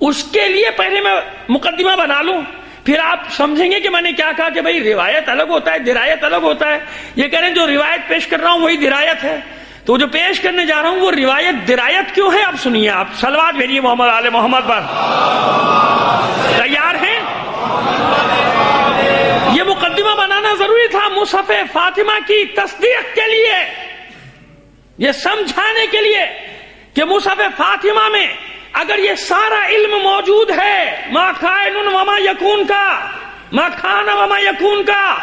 اس کے لیے پہلے میں مقدمہ بنا لوں، پھر آپ سمجھیں گے کہ میں نے کیا کہا کہ بھائی روایت الگ ہوتا ہے، درایت الگ ہوتا ہے. یہ کہہ رہے ہیں جو روایت پیش کر رہا ہوں وہی درایت ہے، تو جو پیش کرنے جا رہا ہوں وہ روایت درایت کیوں ہے؟ اب سنیے. آپ صلوات بھیجیے محمد آل محمد پر. تیار ہیں؟ یہ مقدمہ بنانا ضروری تھا مصحف فاطمہ کی تصدیق کے لیے، یہ سمجھانے کے لیے کہ مصحف فاطمہ میں اگر یہ سارا علم موجود ہے، ما کائن وما یکون کا، ما کھانا وما یکون کا،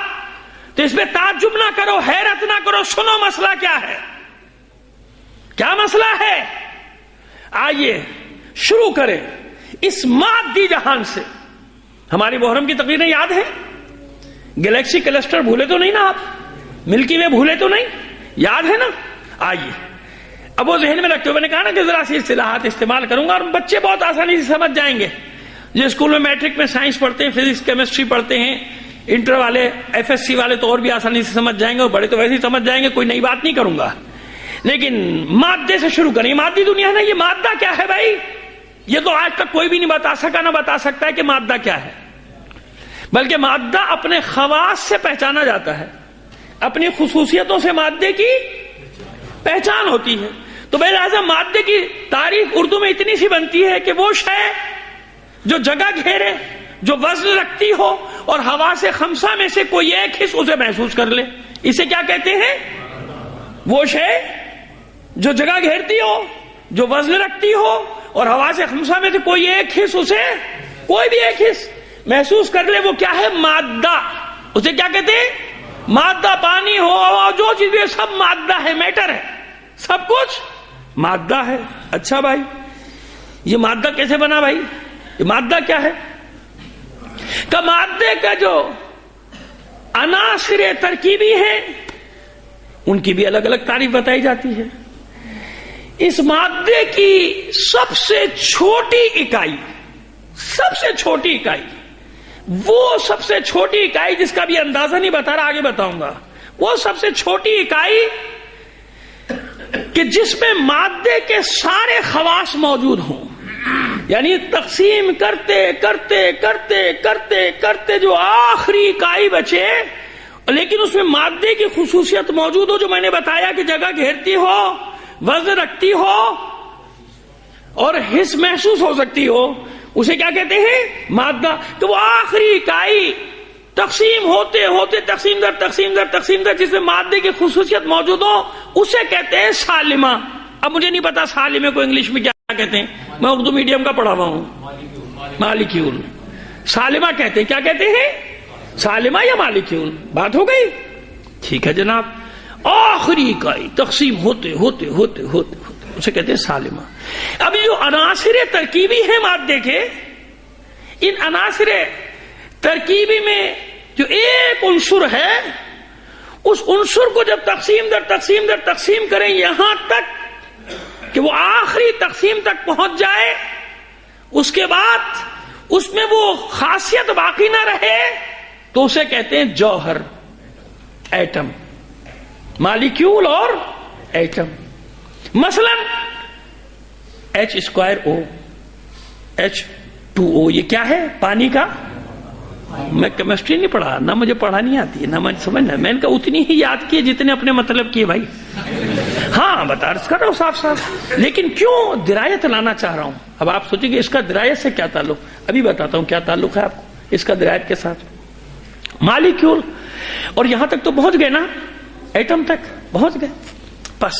تو اس میں تعجب نہ کرو، حیرت نہ کرو. سنو مسئلہ کیا ہے. کیا مسئلہ ہے؟ آئیے شروع کریں اس مادی جہان سے. ہماری محرم کی تقریریں یاد ہے؟ گلیکسی کلسٹر بھولے تو نہیں نا آپ؟ ملکی وے بھولے تو نہیں؟ یاد ہے نا؟ آئیے اب وہ ذہن میں رکھتے ہوئے میں نے کہا نا کہ ذرا سی اصطلاحات استعمال کروں گا اور بچے بہت آسانی سے سمجھ جائیں گے. جو اسکول میں میٹرک میں سائنس پڑھتے ہیں، فزکس کیمسٹری پڑھتے ہیں، انٹر والے، ایف ایس سی والے تو اور بھی آسانی سے سمجھ جائیں گے، اور بڑے تو ویسے ہی سمجھ جائیں گے. کوئی نئی بات نہیں کروں گا. لیکن مادے سے شروع کریں. مادی دنیا ہے نا، یہ مادہ کیا ہے بھائی؟ یہ تو آج تک کوئی بھی نہیں بتا سکا، نہ بتا سکتا ہے کہ مادہ کیا ہے. بلکہ مادہ اپنے خواص سے پہچانا جاتا ہے، اپنی خصوصیتوں سے مادے کی پہچان ہوتی ہے. تو بہرحال مادے کی تعریف اردو میں اتنی سی بنتی ہے کہ وہ شے جو جگہ گھیرے، جو وزن رکھتی ہو، اور حواس خمسہ میں سے کوئی ایک حص اسے محسوس کر لے، اسے کیا کہتے ہیں؟ وہ شے جو جگہ گھیرتی ہو، جو وزن رکھتی ہو، اور حواس خمسہ میں سے کوئی ایک حص اسے، کوئی بھی ایک حص محسوس کر لے، وہ کیا ہے؟ مادہ. اسے کیا کہتے ہیں؟ مادہ. پانی ہو، ہوا، جو چیز بھی سب مادہ ہے، میٹر ہے، سب کچھ مادہ ہے. اچھا بھائی، یہ مادہ کیسے بنا بھائی؟ یہ مادہ کیا ہے؟ کہ مادے کا جو عناصر ترکیبی ہیں ان کی بھی الگ الگ تعریف بتائی جاتی ہے. اس مادے کی سب سے چھوٹی اکائی، سب سے چھوٹی اکائی، وہ سب سے چھوٹی اکائی جس کا بھی اندازہ نہیں بتا رہا، آگے بتاؤں گا. وہ سب سے چھوٹی اکائی کہ جس میں مادے کے سارے خواص موجود ہوں، یعنی تقسیم کرتے کرتے کرتے کرتے کرتے جو آخری اکائی بچے، لیکن اس میں مادے کی خصوصیت موجود ہو جو میں نے بتایا کہ جگہ گھیرتی ہو، وزن رکھتی ہو، اور حس محسوس ہو سکتی ہو، اسے کیا کہتے ہیں؟ مادہ. تو وہ آخری اکائی تقسیم ہوتے ہوتے تقسیم در تقسیم در تقسیم در جس میں مادے کی خصوصیت موجود ہو، اسے کہتے ہیں سالمہ. اب مجھے نہیں پتا سالمہ کو انگلش میں کیا کہتے ہیں، میں اردو میڈیم کا پڑھا ہوا ہوں. مالکیول. سالمہ کہتے ہیں. کیا کہتے ہیں؟ سالمہ یا مالکیول. بات ہو گئی؟ ٹھیک ہے جناب. آخری اکائی تقسیم ہوتے ہوتے ہوتے ہوتے ہوتے اسے کہتے ہیں سالمہ. اب جو عناصر ترکیبی ہیں مادے کے، ان عناصر ترکیبی میں جو ایک عنصر ہے، اس عنصر کو جب تقسیم در تقسیم در تقسیم کریں یہاں تک کہ وہ آخری تقسیم تک پہنچ جائے، اس کے بعد اس میں وہ خاصیت باقی نہ رہے، تو اسے کہتے ہیں جوہر، ایٹم، مالیکیول اور ایٹم. مثلا H2O، H2O یہ کیا ہے؟ پانی کا. میں کیمسٹری نہیں پڑھا، نہ مجھے پڑھانی آتی ہے، نہ مجھے سمجھنا. میں نے کہا اتنی ہی یاد کی جتنے اپنے مطلب کیے بھائی. ہاں بتا کر رہا ہوں صاف صاف، لیکن کیوں درایت لانا چاہ رہا ہوں. اب آپ سوچیں گے اس کا درایت سے کیا تعلق، ابھی بتاتا ہوں کیا تعلق ہے آپ کو اس کا درایت کے ساتھ. مالیکیول، اور یہاں تک تو پہنچ گئے نا، ایٹم تک پہنچ گئے. بس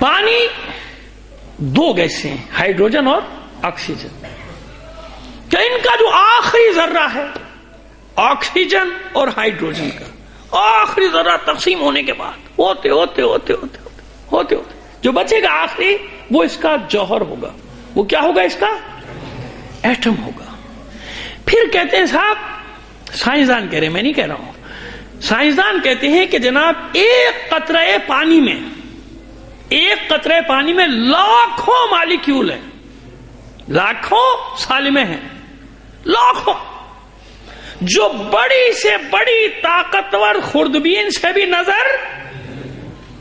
پانی دو گیسیں، ہائیڈروجن اور آکسیجن، کہ ان کا جو آخری ذرہ ہے آکسیجن اور ہائیڈروجن کا، آخری ذرہ تقسیم ہونے کے بعد ہوتے ہوتے ہوتے ہوتے ہوتے ہوتے جو بچے گا آخری، وہ اس کا جوہر ہوگا. وہ کیا ہوگا؟ اس کا ایٹم ہوگا. پھر کہتے ہیں صاحب، سائنسدان کہہ رہے ہیں، میں نہیں کہہ رہا ہوں، سائنسدان کہتے ہیں کہ جناب ایک قطرہ پانی میں، ایک قطرہ پانی میں لاکھوں مالیکیول ہیں، لاکھوں سالمے ہیں، لاکھوں، جو بڑی سے بڑی طاقتور خوردبین سے بھی نظر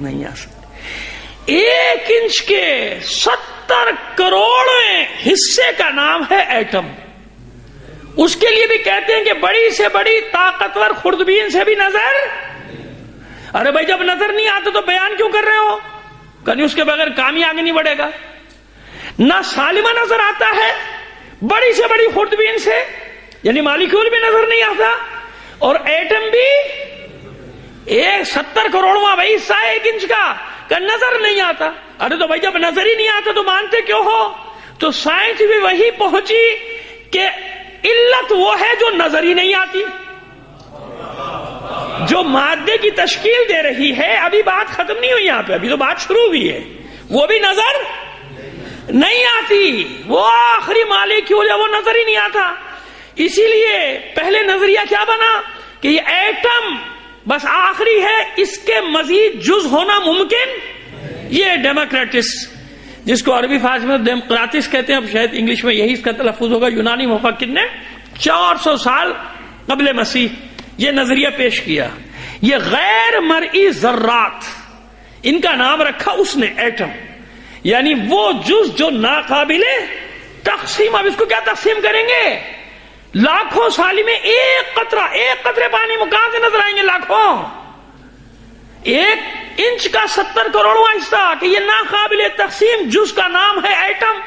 نہیں آ سکتی. 1 انچ کے 70 کروڑویں حصے کا نام ہے ایٹم. اس کے لیے بھی کہتے ہیں کہ بڑی سے بڑی طاقتور خوردبین سے بھی نظر. ارے بھائی جب نظر نہیں آتا تو بیان کیوں کر رہے ہو؟ کہیں اس کے بغیر کام ہی آگے نہیں بڑھے گا. نہ سالمہ نظر آتا ہے بڑی سے بڑی خوردبین سے، یعنی مالیکیول بھی نظر نہیں آتا، اور ایٹم بھی 70 کروڑواں بھائی حصہ ہے 1 انچ کا، کہ نظر نہیں آتا. ارے تو بھائی جب نظر ہی نہیں آتا تو مانتے کیوں ہو؟ تو سائنس بھی وہی پہنچی کہ علت وہ ہے جو نظر ہی نہیں آتی. جو مادے کی تشکیل دے رہی ہے، ابھی بات ختم نہیں ہوئی یہاں پہ، ابھی تو بات شروع ہوئی ہے، وہ بھی نظر نہیں آتی. وہ آخری مالیکیول ہے، وہ نظر ہی نہیں آتا. اسی لیے پہلے نظریہ کیا بنا کہ یہ ایٹم بس آخری ہے، اس کے مزید جز ہونا ممکن. یہ ڈیموکریٹس، جس کو عربی فارسی میں ڈیموکراتس کہتے ہیں، اب شاید انگلش میں یہی اس کا تلفظ ہوگا، یونانی مفکر نے 400 سال قبل مسیح یہ نظریہ پیش کیا. یہ غیر مرئی ذرات، ان کا نام رکھا اس نے ایٹم، یعنی وہ جز جو ناقابل تقسیم. اب اس کو کیا تقسیم کریں گے؟ لاکھوں سال میں ایک قطرے پانی میں کہاں سے نظر آئیں گے؟ لاکھوں. 1 انچ کا 70 کروڑواں حصہ، کہ یہ ناقابل تقسیم جز کا نام ہے ایٹم.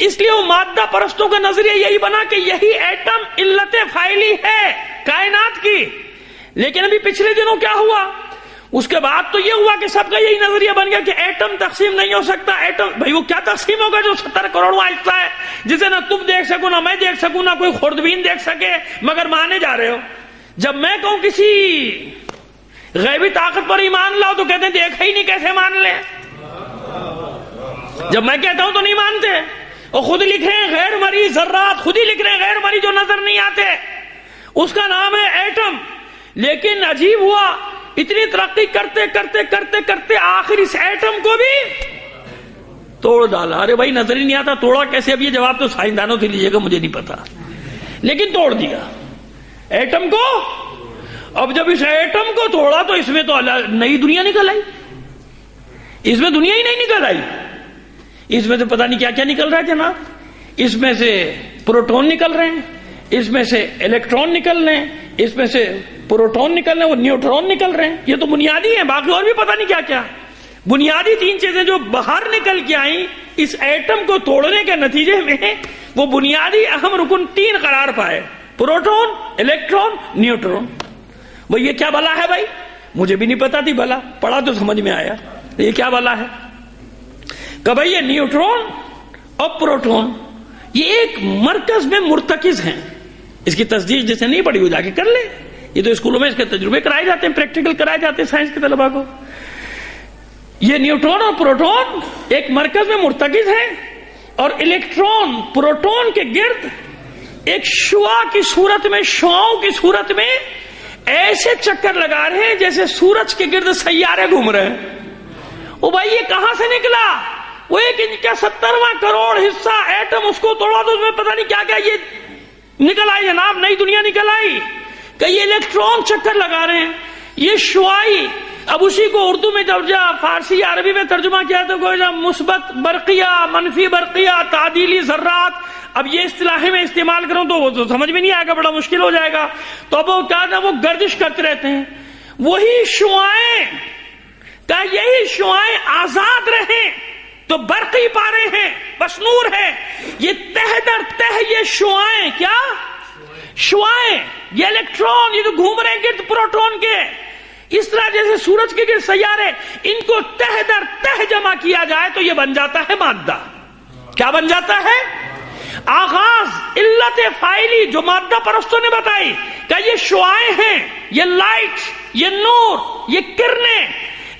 اس لیے وہ مادہ پرستوں کا نظریہ یہی بنا کہ یہی ایٹم علت فاعلی ہے کائنات کی. لیکن ابھی پچھلے دنوں کیا ہوا؟ اس کے بعد تو یہ ہوا کہ سب کا یہی نظریہ بن گیا کہ ایٹم تقسیم نہیں ہو سکتا. ایٹم بھائی وہ کیا تقسیم ہوگا جو 70 کروڑواں حصہ ہے، جسے نہ تم دیکھ سکو، نہ میں دیکھ سکوں، نہ کوئی خوردبین دیکھ سکے، مگر مانے جا رہے ہو. جب میں کہوں کسی غیبی طاقت پر ایمان لاؤ تو کہتے ہیں دیکھا ہی نہیں، کیسے مان لیں؟ جب میں کہتا ہوں تو نہیں مانتے. اور خود لکھ رہے ہیں غیر مرئی ذرات، خود ہی لکھ رہے ہیں غیر مرئی جو نظر نہیں آتے، اس کا نام ہے ایٹم. لیکن عجیب ہوا، اتنی ترقی کرتے کرتے کرتے کرتے آخر اس ایٹم کو بھی توڑ ڈالا. ارے بھائی نظر ہی نہیں آتا، توڑا کیسے؟ اب یہ جواب تو سائنسدانوں سے لیجیے گا، مجھے نہیں پتا، لیکن توڑ دیا ایٹم کو. اب جب اس ایٹم کو توڑا تو اس میں تو نئی دنیا نکل آئی. اس میں دنیا ہی نہیں نکل آئی، اس میں تو پتہ نہیں کیا کیا نکل رہا ہے جناب. اس میں سے پروٹون نکل رہے ہیں، اس میں سے الیکٹران نکل رہے ہیں، اس میں سے پروٹون نکل رہے ہیں، وہ نیوٹرون نکل رہے ہیں. یہ تو بنیادی ہیں، باقی اور بھی پتہ نہیں کیا کیا. بنیادی 3 چیزیں جو باہر نکل کے آئیں اس ایٹم کو توڑنے کے نتیجے میں، وہ بنیادی اہم رکن 3 قرار پائے: پروٹون، الیکٹران، نیوٹرون. وہ یہ کیا بلا ہے بھائی؟ مجھے بھی نہیں پتا تھی بلا، پڑھا تو سمجھ میں آیا یہ کیا بلا ہے. کہ بھائی یہ نیوٹرون اور پروٹون یہ ایک مرکز میں مرتکز ہیں. اس کی تصدیق جسے نہیں پڑی وہ جا کے کر لے. یہ تو اسکولوں میں اس کے تجربے کرائے جاتے ہیں، پریکٹیکل کرائے جاتے ہیں سائنس کے طلباء کو. یہ نیوٹرون اور پروٹون ایک مرکز میں مرتکز ہیں اور الیکٹرون پروٹون کے گرد ایک شعاع کی صورت میں، شعاؤں کی صورت میں ایسے چکر لگا رہے ہیں جیسے سورج کے گرد سیارے گھوم رہے ہیں. او بھائی یہ کہاں سے نکلا؟ وہ ایک انچ کا 70واں کروڑ حصہ ایٹم، اس کو توڑا تو اس میں پتہ نہیں کیا کیا یہ نکل آئی جناب، نئی دنیا نکل آئی کہ یہ الیکٹرون چکر لگا رہے ہیں، یہ شعاعی. اب اسی کو اردو میں درجہ، فارسی عربی میں ترجمہ کیا تو کوئی مثبت برقیہ، منفی برقیہ، تعدیلی ذرات. اب یہ اصطلاحیں میں استعمال کروں تو وہ تو سمجھ میں نہیں آئے گا، بڑا مشکل ہو جائے گا. تو اب وہ کیا نا، وہ گردش کرتے رہتے ہیں. وہی شعاعیں کہ یہی شعاعیں آزاد رہیں تو برقی پارے ہیں، بس نور ہے. یہ تہ در تہ یہ شعاعیں، کیا شعاعیں، یہ الیکٹرون، یہ تو گھوم رہے ہیں گرد پروٹون کے. اس طرح جیسے سورج کے گرد سیارے، ان کو تہ در تہ جمع کیا جائے تو یہ بن جاتا ہے مادہ. کیا بن جاتا ہے؟ آغاز علت فاعلی جو مادہ پرستوں نے بتائی کہ یہ شعاعیں ہیں، یہ لائٹ، یہ نور، یہ کرنیں،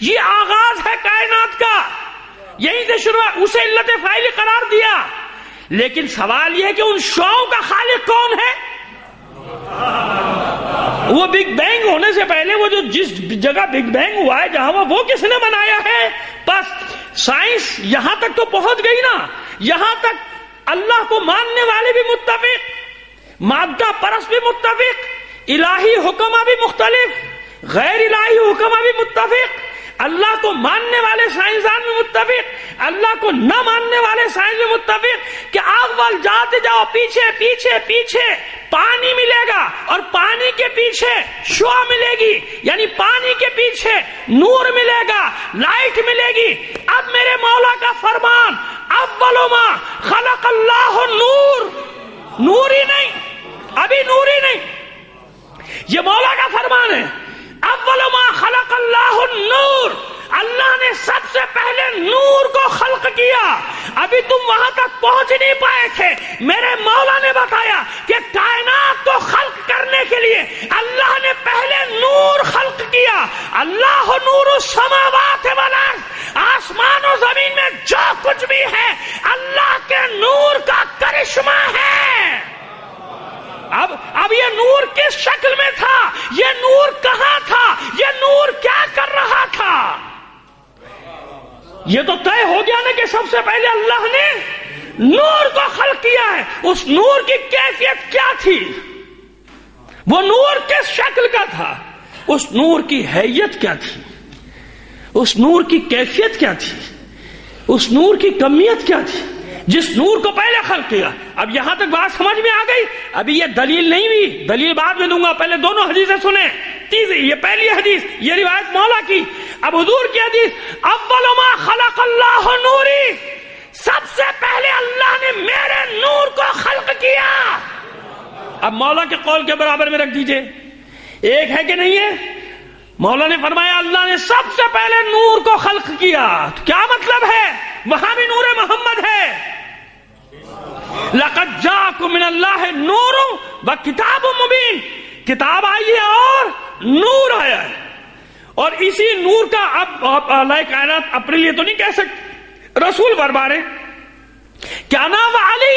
یہ آغاز ہے کائنات کا، یہیں سے شروع، اسے علت فاعلی قرار دیا. لیکن سوال یہ ہے کہ ان شعاؤں کا خالق کون ہے؟ وہ بگ بینگ ہونے سے پہلے وہ جو جس جگہ بگ بینگ ہوا ہے جہاں وہ کس نے بنایا ہے؟ بس سائنس یہاں تک تو پہنچ گئی نا. یہاں تک اللہ کو ماننے والے بھی متفق، مادہ پرست بھی متفق، الہی حکمہ بھی مختلف، غیر الہی حکمہ بھی متفق، اللہ کو ماننے والے سائنسدان بھی متفق، اللہ کو نہ ماننے والے سائنس بھی متفق کہ اول جاتے جاؤ پیچھے پیچھے پیچھے پانی ملے گا اور پانی کے پیچھے شعاع ملے گی، یعنی پانی کے پیچھے نور ملے گا، لائٹ ملے گی. اب میرے مولا کا فرمان، اول ما خلق اللہ نور، نور ہی نہیں، ابھی نور ہی نہیں، یہ مولا کا فرمان ہے. اول ما خلق اللہ النور، اللہ نے سب سے پہلے نور کو خلق کیا. ابھی تم وہاں تک پہنچ نہیں پائے تھے. میرے مولا نے بتایا کہ کائنات کو خلق کرنے کے لیے اللہ نے پہلے نور خلق کیا. اللہ نور السماوات والارض، آسمان و زمین میں جو کچھ بھی ہے اللہ کے نور کا کرشمہ ہے. اب یہ نور کس شکل میں تھا؟ یہ نور کہاں تھا؟ یہ نور کیا کر رہا تھا؟ یہ تو طے ہو گیا نا کہ سب سے پہلے اللہ نے نور کو خلق کیا ہے. اس نور کی کیفیت کیا تھی؟ وہ نور کس شکل کا تھا؟ اس نور کی حیت کیا تھی؟ اس نور کی کیفیت کیا تھی؟ اس نور کی کمیت کیا تھی جس نور کو پہلے خلق کیا؟ اب یہاں تک بات سمجھ میں آ گئی. ابھی یہ دلیل نہیں ہوئی، دلیل بعد میں دوں گا، پہلے دونوں حدیثیں سنیں. تیسری، یہ پہلی حدیث، یہ روایت مولا کی. اب حضور کی حدیث، اول ما خلق اللہ نوری، سب سے پہلے اللہ نے میرے نور کو خلق کیا. اب مولا کے قول کے برابر میں رکھ دیجئے، ایک ہے کہ نہیں ہے؟ مولا نے فرمایا اللہ نے سب سے پہلے نور کو خلق کیا. کیا مطلب ہے؟ وہاں بھی نور محمد ہے. لقد جاءکم من اللہ نور وکتاب مبین، کتاب آئی ہے اور نور آیا ہے. اور اسی نور کا اب اللہ کائنات اپنے لیے تو نہیں کہہ سکتے، رسول بربارے کیا نام علی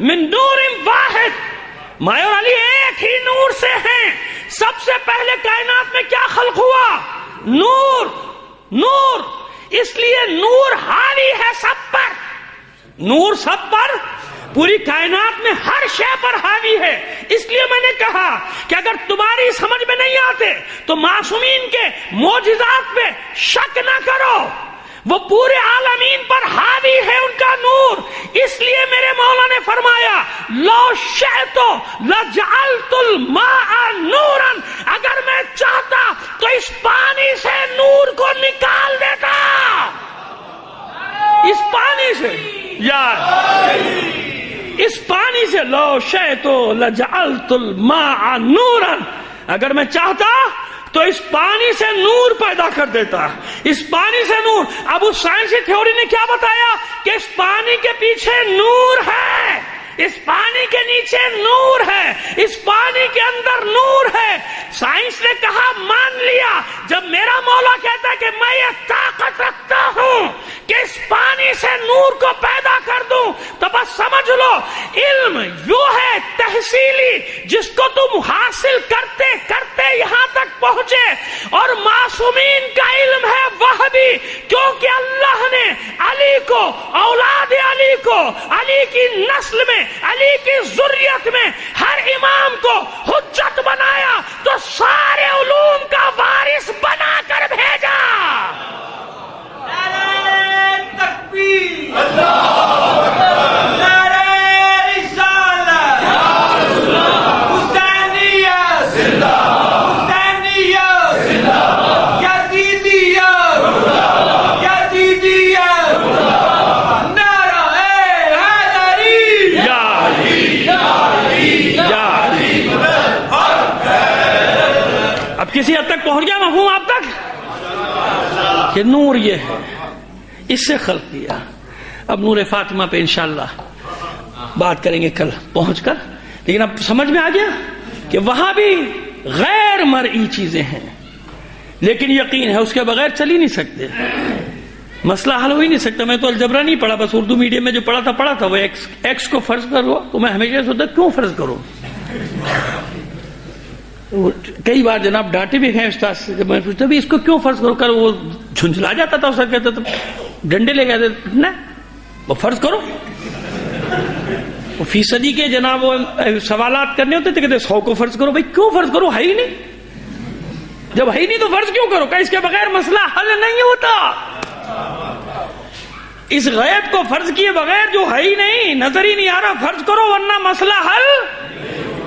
من نور واحد، میں اور علی ایک ہی نور سے ہیں. سب سے پہلے کائنات میں کیا خلق ہوا؟ نور. نور، اس لیے نور حاوی ہے سب پر، نور سب پر، پوری کائنات میں ہر شے پر حاوی ہے. اس لیے میں نے کہا کہ اگر تمہاری سمجھ میں نہیں آتے تو معصومین کے معجزات پہ شک نہ کرو، وہ پورے عالمین پر حاوی ہے ان کا نور. اس لیے میرے مولا نے فرمایا لو شئت لجعلت الماء نورا، اگر میں چاہتا تو اس پانی سے نور کو نکال دیتا. اس پانی سے یار، اس پانی سے لو شئت لجعلت الماء نورا، اگر میں چاہتا تو اس پانی سے نور پیدا کر دیتا. اس پانی سے نور. اب اس سائنسی تھیوری نے کیا بتایا کہ اس پانی کے پیچھے نور ہے. اس پانی کے نیچے نور ہے، اس پانی کے اندر نور ہے۔ سائنس نے کہا مان لیا، جب میرا مولا کہتا ہے کہ میں یہ طاقت رکھتا ہوں کہ اس پانی سے نور کو پیدا کر دوں، تو بس سمجھ لو علم یوں ہے تحصیلی، جس کو تم حاصل کرتے کرتے یہاں تک پہنچے، اور معصومین کا علم ہے وحدی، کیونکہ اللہ نے علی کو، اولاد علی کو، علی کی نسل میں، علی کی ذریت میں ہر امام کو حجت بنایا، تو سارے علوم کا وارث بنا کر بھیجا۔ نعرہ تکبیر، نعرہ رسالت، حسینیت، حسینیت، یزیدیت، یزیدیت، نعرہ حیدری، یا علی، یا علی، یا علی۔ اب کسی حد تک پہنچ گیا مفہوم آپ تک کہ نور یہ ہے، اس سے خلق کیا۔ اب نور فاطمہ پہ انشاءاللہ بات کریں گے کل پہنچ کر، لیکن اب سمجھ میں آ گیا کہ وہاں بھی غیر مرئی چیزیں ہیں، لیکن یقین ہے اس کے بغیر چل ہی نہیں سکتے، مسئلہ حل ہو ہی نہیں سکتا۔ میں تو الجبرا نہیں پڑھا، بس اردو میڈیم میں جو پڑھا تھا وہ ایکس کو فرض کرو، تو میں ہمیشہ سوچتا کیوں فرض کروں۔ کئی بار جناب ڈانٹے بھی ہیں استاد سے، جب میں پوچھتا بھی اس کو کیوں فرض کرو، وہ جھنجھلا جاتا تھا، سر کہتا تھا ڈنڈے لے گئے نا وہ فرض کرو۔ وہ فیصدی کے جناب وہ سوالات کرنے ہوتے تھے، کہتے 100 کو فرض کرو۔ بھائی کیوں فرض کرو، ہے ہی نہیں، جب ہے ہی نہیں تو فرض کیوں کرو، کہ اس کے بغیر مسئلہ حل نہیں ہوتا۔ اس غیب کو فرض کیے بغیر جو ہے ہی نہیں، نظر ہی نہیں آ رہا، فرض کرو ورنہ مسئلہ حل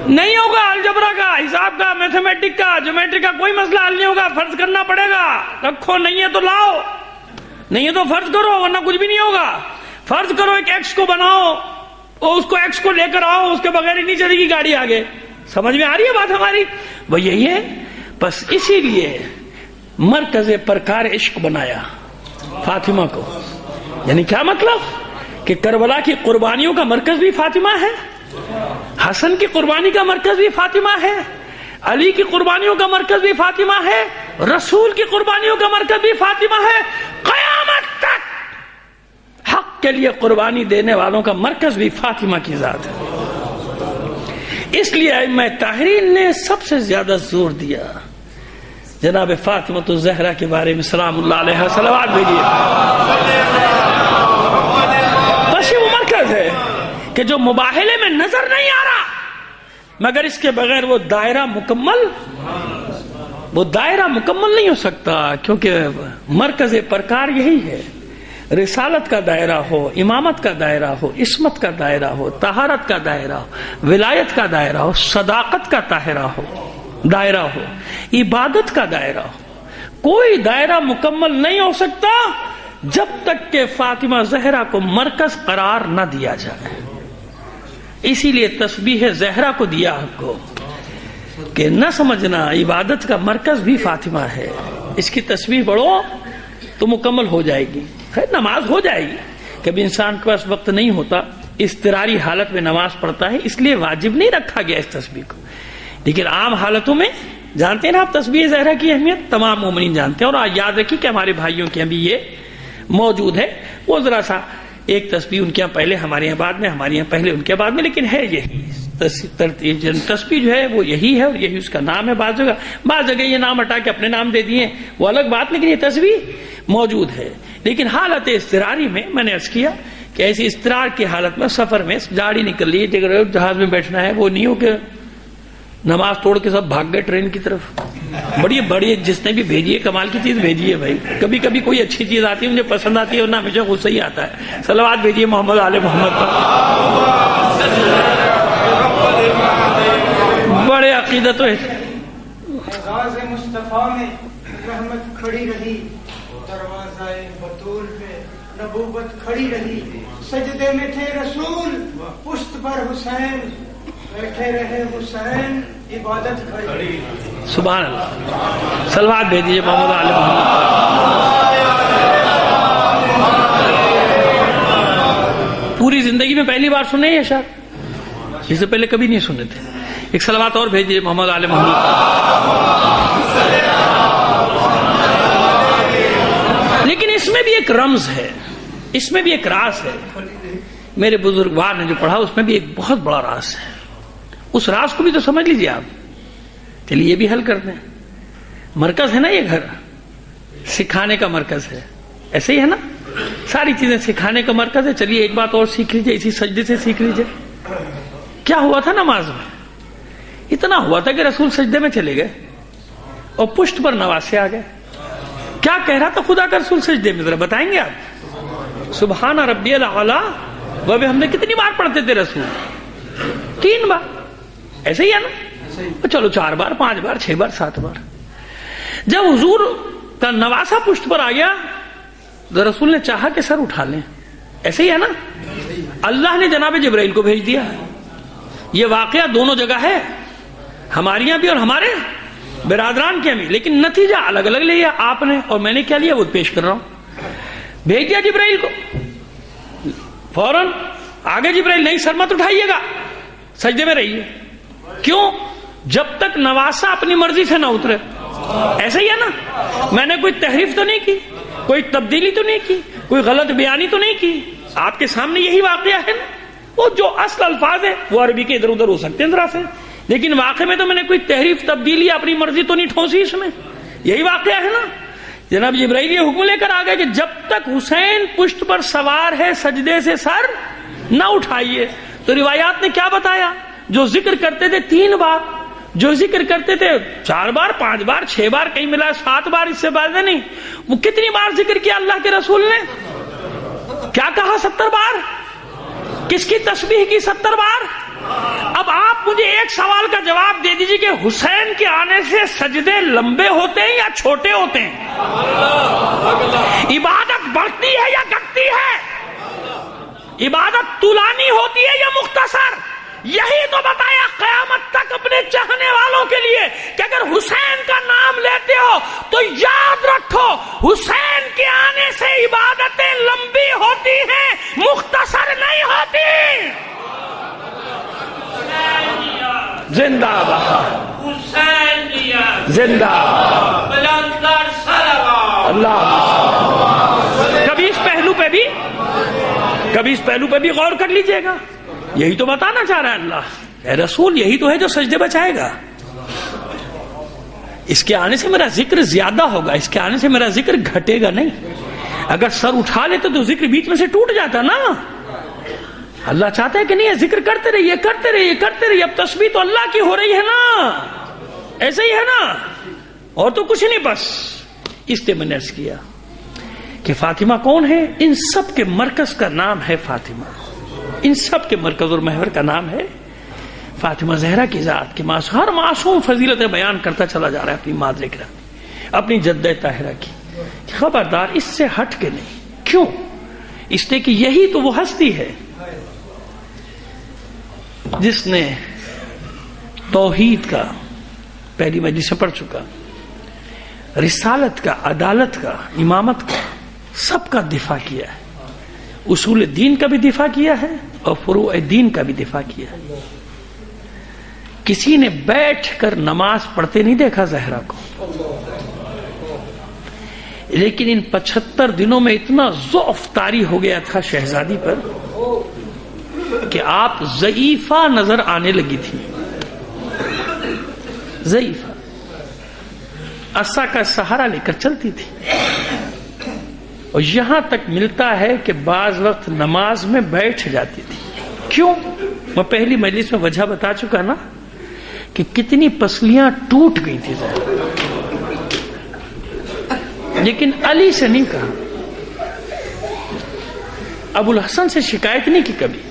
نہیں ہوگا۔ الجبرا کا، حساب کا، میتھمیٹک کا، جیومیٹری کا کوئی مسئلہ حل نہیں ہوگا، فرض کرنا پڑے گا۔ رکھو، نہیں ہے تو لاؤ، نہیں ہے تو فرض کرو ورنہ کچھ بھی نہیں ہوگا۔ فرض کرو ایک ایکس کو بناؤ اور اس کو ایکس کو لے کر آؤ، اس کے بغیر ہی نہیں چلے گی گاڑی آگے۔ سمجھ میں آ رہی ہے بات ہماری؟ وہ یہی ہے، بس اسی لیے مرکز پرکار عشق بنایا فاطمہ کو۔ یعنی کیا مطلب کہ کربلا کی قربانیوں کا مرکز بھی فاطمہ ہے، حسن کی قربانی کا مرکز بھی فاطمہ ہے، علی کی قربانیوں کا مرکز بھی فاطمہ ہے، رسول کی قربانیوں کا مرکز بھی فاطمہ ہے، قیامت تک حق کے لیے قربانی دینے والوں کا مرکز بھی فاطمہ کی ذات ہے۔ اس لیے ائمہ طاہرین نے سب سے زیادہ زور دیا جناب فاطمہ الزہرا کے بارے میں، سلام اللہ علیہ، صلوات بھیجیے۔ بس یہ وہ مرکز ہے کہ جو مباہلے میں نظر نہیں آ رہا، مگر اس کے بغیر وہ دائرہ مکمل نہیں ہو سکتا، کیونکہ مرکز پرکار یہی ہے۔ رسالت کا دائرہ ہو، امامت کا دائرہ ہو، عصمت کا دائرہ ہو، طہارت کا دائرہ ہو، ولایت کا دائرہ ہو، صداقت کا دائرہ ہو، عبادت کا دائرہ ہو، کوئی دائرہ مکمل نہیں ہو سکتا جب تک کہ فاطمہ زہرا کو مرکز قرار نہ دیا جائے۔ اسی لیے تسبیح زہرا کو دیا آپ کو کہ نہ سمجھنا عبادت کا مرکز بھی فاطمہ ہے، اس کی تسبیح پڑھو تو مکمل ہو جائے گی۔ خیر نماز ہو جائے گی، کبھی انسان کے پاس وقت نہیں ہوتا، اضطراری حالت میں نماز پڑھتا ہے، اس لیے واجب نہیں رکھا گیا اس تسبیح کو، لیکن عام حالتوں میں جانتے ہیں نا آپ تسبیح زہرا کی اہمیت، تمام مومنین جانتے ہیں۔ اور یاد رکھیے کہ ہمارے بھائیوں کے یہاں بھی یہ موجود ہے، وہ ذرا سا ایک تسبیح ان کے یہاں پہلے، ہمارے یہاں بعد میں، ہمارے یہاں پہلے ان کے بعد میں، لیکن ہے یہی تسبیح جو ہے وہ یہی ہے، اور یہی اس کا نام ہے۔ بعض جگہ یہ نام ہٹا کے اپنے نام دے دیے، وہ الگ بات، لیکن یہ تسبیح موجود ہے۔ لیکن حالت اضطراری میں نے عرض کیا کہ ایسی اضطرار کی حالت میں، سفر میں گاڑی نکل رہی ہے، جہاز میں بیٹھنا ہے، وہ نہیں ہو کہ نماز توڑ کے سب بھاگ گئے ٹرین کی طرف۔ بڑی جس نے بھی بھیجی ہے کمال کی چیز بھیجی ہے بھائی، کبھی کبھی کوئی اچھی چیز آتی ہے مجھے پسند آتی ہے، ورنہ ہمیشہ غصہ ہی آتا ہے۔ صلوات بھیجیے محمد آل محمد پر۔ بڑے عقیدت مصطفیٰ میں رحمت کھڑی رہی، دروازہ بطول پہ نبوت کھڑی رہی، سجدے میں تھے رسول، پشت پر حسین، بیٹھے رہے حسین، عبادت کھڑی۔ سبحان اللہ، صلوات بھیجیے محمد آل محمد۔ پوری زندگی میں پہلی بار سنے یہ شعر؟ اس سے پہلے کبھی نہیں سنے تھے. ایک صلوات اور بھیجیے محمد آل محمود. لیکن اس میں بھی ایک رمز ہے, اس میں بھی ایک راز ہے. میرے بزرگوار نے جو پڑھا اس میں بھی ایک بہت بڑا راز ہے. اس راز کو بھی تو سمجھ لیجیے آپ. چلیے یہ بھی حل کر دیں. مرکز ہے نا یہ گھر, سکھانے کا مرکز ہے, ایسے ہی ہے نا, ساری چیزیں سکھانے کا مرکز ہے. چلیے ایک بات اور سیکھ لیجیے, اسی سجدے سے سیکھ لیجیے. کیا ہوا تھا نماز میں؟ اتنا ہوا تھا کہ رسول سجدے میں چلے گئے اور پشت پر نواسے آ گئے. کیا کہہ رہا تھا خدا کا رسول سجدے میں, ذرا بتائیں گے آپ؟ سبحان ربی الاعلی. وہ بھی ہم نے کتنی بار پڑھتے تھے رسول؟ 3 بار. ایسے ہی ہے نا, چلو 4 بار 5 بار 6 بار 7 بار. جب حضور کا نواسا پشت پر آ گیا تو رسول نے چاہا کہ سر اٹھا لیں. ایسے ہی ہے نا. اللہ نے جناب جبرائیل کو بھیج دیا. یہ واقعہ دونوں جگہ ہے, ہمارے یہاں بھی اور ہمارے برادران کے بھی, لیکن نتیجہ الگ الگ لیا آپ نے اور میں نے. کیا لیا وہ پیش کر رہا ہوں. بھیج دیا جبرائیل کو, فوراً آگے جبرائیل, نہیں سر مت اٹھائیے گا, سجدے میں رہیے. کیوں؟ جب تک نواسا اپنی مرضی سے نہ اترے. ایسا ہی ہے نا. میں نے کوئی تحریف تو نہیں کی, کوئی تبدیلی تو نہیں کی, کوئی غلط بیانی تو نہیں کی. آپ کے سامنے یہی واقعہ ہے نا. وہ جو اصل الفاظ ہے وہ عربی کے ادھر ادھر ہو سکتے ہیں ذرا سے, لیکن واقع میں تو میں نے کوئی تحریف تبدیلی اپنی مرضی تو نہیں ٹھونسی اس میں. یہی واقعہ ہے نا. جناب جبرائیل یہ حکم لے کر آ گئے کہ جب تک حسین پشت پر سوار ہے سجدے سے سر نہ اٹھائیے. تو روایات نے کیا بتایا؟ جو ذکر کرتے تھے 3 بار, جو ذکر کرتے تھے 4 بار 5 بار 6 بار, کہیں ملا 7 بار, اس سے زیادہ نہیں. وہ کتنی بار ذکر کیا اللہ کے رسول نے؟ کیا کہا؟ 70 بار. کس کی تسبیح کی 70 بار؟ اب آپ مجھے ایک سوال کا جواب دے دیجیے کہ حسین کے آنے سے سجدے لمبے ہوتے ہیں یا چھوٹے ہوتے ہیں؟ عبادت بڑھتی ہے یا گھٹتی ہے؟ عبادت طولانی ہوتی ہے یا مختصر؟ یہی تو بتایا قیامت تک اپنے چاہنے والوں کے لیے کہ اگر حسین کا نام لیتے ہو تو یاد رکھو حسین کے آنے سے عبادتیں لمبی ہوتی ہیں, مختصر نہیں ہوتی. زندہ باد حسین, زندہ اللہ. کبھی اس پہلو پہ بھی غور کر لیجئے گا. یہی تو بتانا چاہ رہا ہے اللہ. اے رسول, یہی تو ہے جو سجدے بچائے گا. اس کے آنے سے میرا ذکر زیادہ ہوگا, اس کے آنے سے میرا ذکر گھٹے گا نہیں. اگر سر اٹھا لیتے تو ذکر بیچ میں سے ٹوٹ جاتا نا. اللہ چاہتا ہے کہ نہیں, ذکر کرتے رہیے کرتے رہیے کرتے رہیے. اب تسبیح تو اللہ کی ہو رہی ہے نا, ایسے ہی ہے نا, اور تو کچھ نہیں. بس اس لیے میں نے عرض کیا کہ فاطمہ کون ہے؟ ان سب کے مرکز کا نام ہے فاطمہ. ان سب کے مرکز اور محور کا نام ہے فاطمہ زہرا کی ذات کے. ہر معصوم فضیلت بیان کرتا چلا جا رہا ہے اپنی مادر کرام, اپنی جدہ طاہرہ کی. خبردار اس سے ہٹ کے نہیں. کیوں؟ اس لیے کہ یہی تو وہ ہستی ہے جس نے توحید کا, پہلی مجلس میں پڑھ چکا, رسالت کا, عدالت کا, امامت کا, سب کا دفاع کیا ہے. اصول دین کا بھی دفاع کیا ہے اور فروع دین کا بھی دفاع کیا ہے. کسی نے بیٹھ کر نماز پڑھتے نہیں دیکھا زہرا کو, لیکن ان 75 دنوں میں اتنا ضعف طاری ہو گیا تھا شہزادی پر کہ آپ ضعیفہ نظر آنے لگی تھی. ضعیفہ, عصا کا سہارا لے کر چلتی تھی. اور یہاں تک ملتا ہے کہ بعض وقت نماز میں بیٹھ جاتی تھی. کیوں؟ میں پہلی مجلس میں وجہ بتا چکا نا کہ کتنی پسلیاں ٹوٹ گئی تھی زہرا. لیکن علی سے نہیں کہا, ابو الحسن سے شکایت نہیں کی کبھی.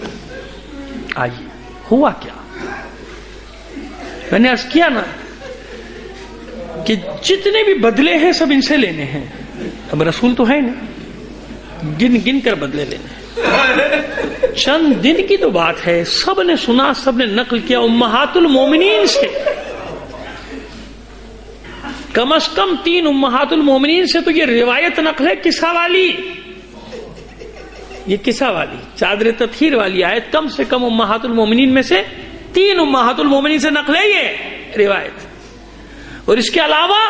آئیے ہوا کیا؟ میں نے عرض کیا نا کہ جتنے بھی بدلے ہیں سب ان سے لینے ہیں. اب رسول تو ہے نا, گن گن کر بدلے لینے. چند دن کی تو بات ہے, سب نے سنا, سب نے نقل کیا امہات المومنین سے. کم از کم 3 امہات المومنین سے تو یہ روایت نقل ہے قصہ والی. یہ قصہ والی چادر تطہیر والی آیت کم سے کم امہات المومنین میں سے 3 امہات المومنین سے نقل ہے یہ روایت. اور اس کے علاوہ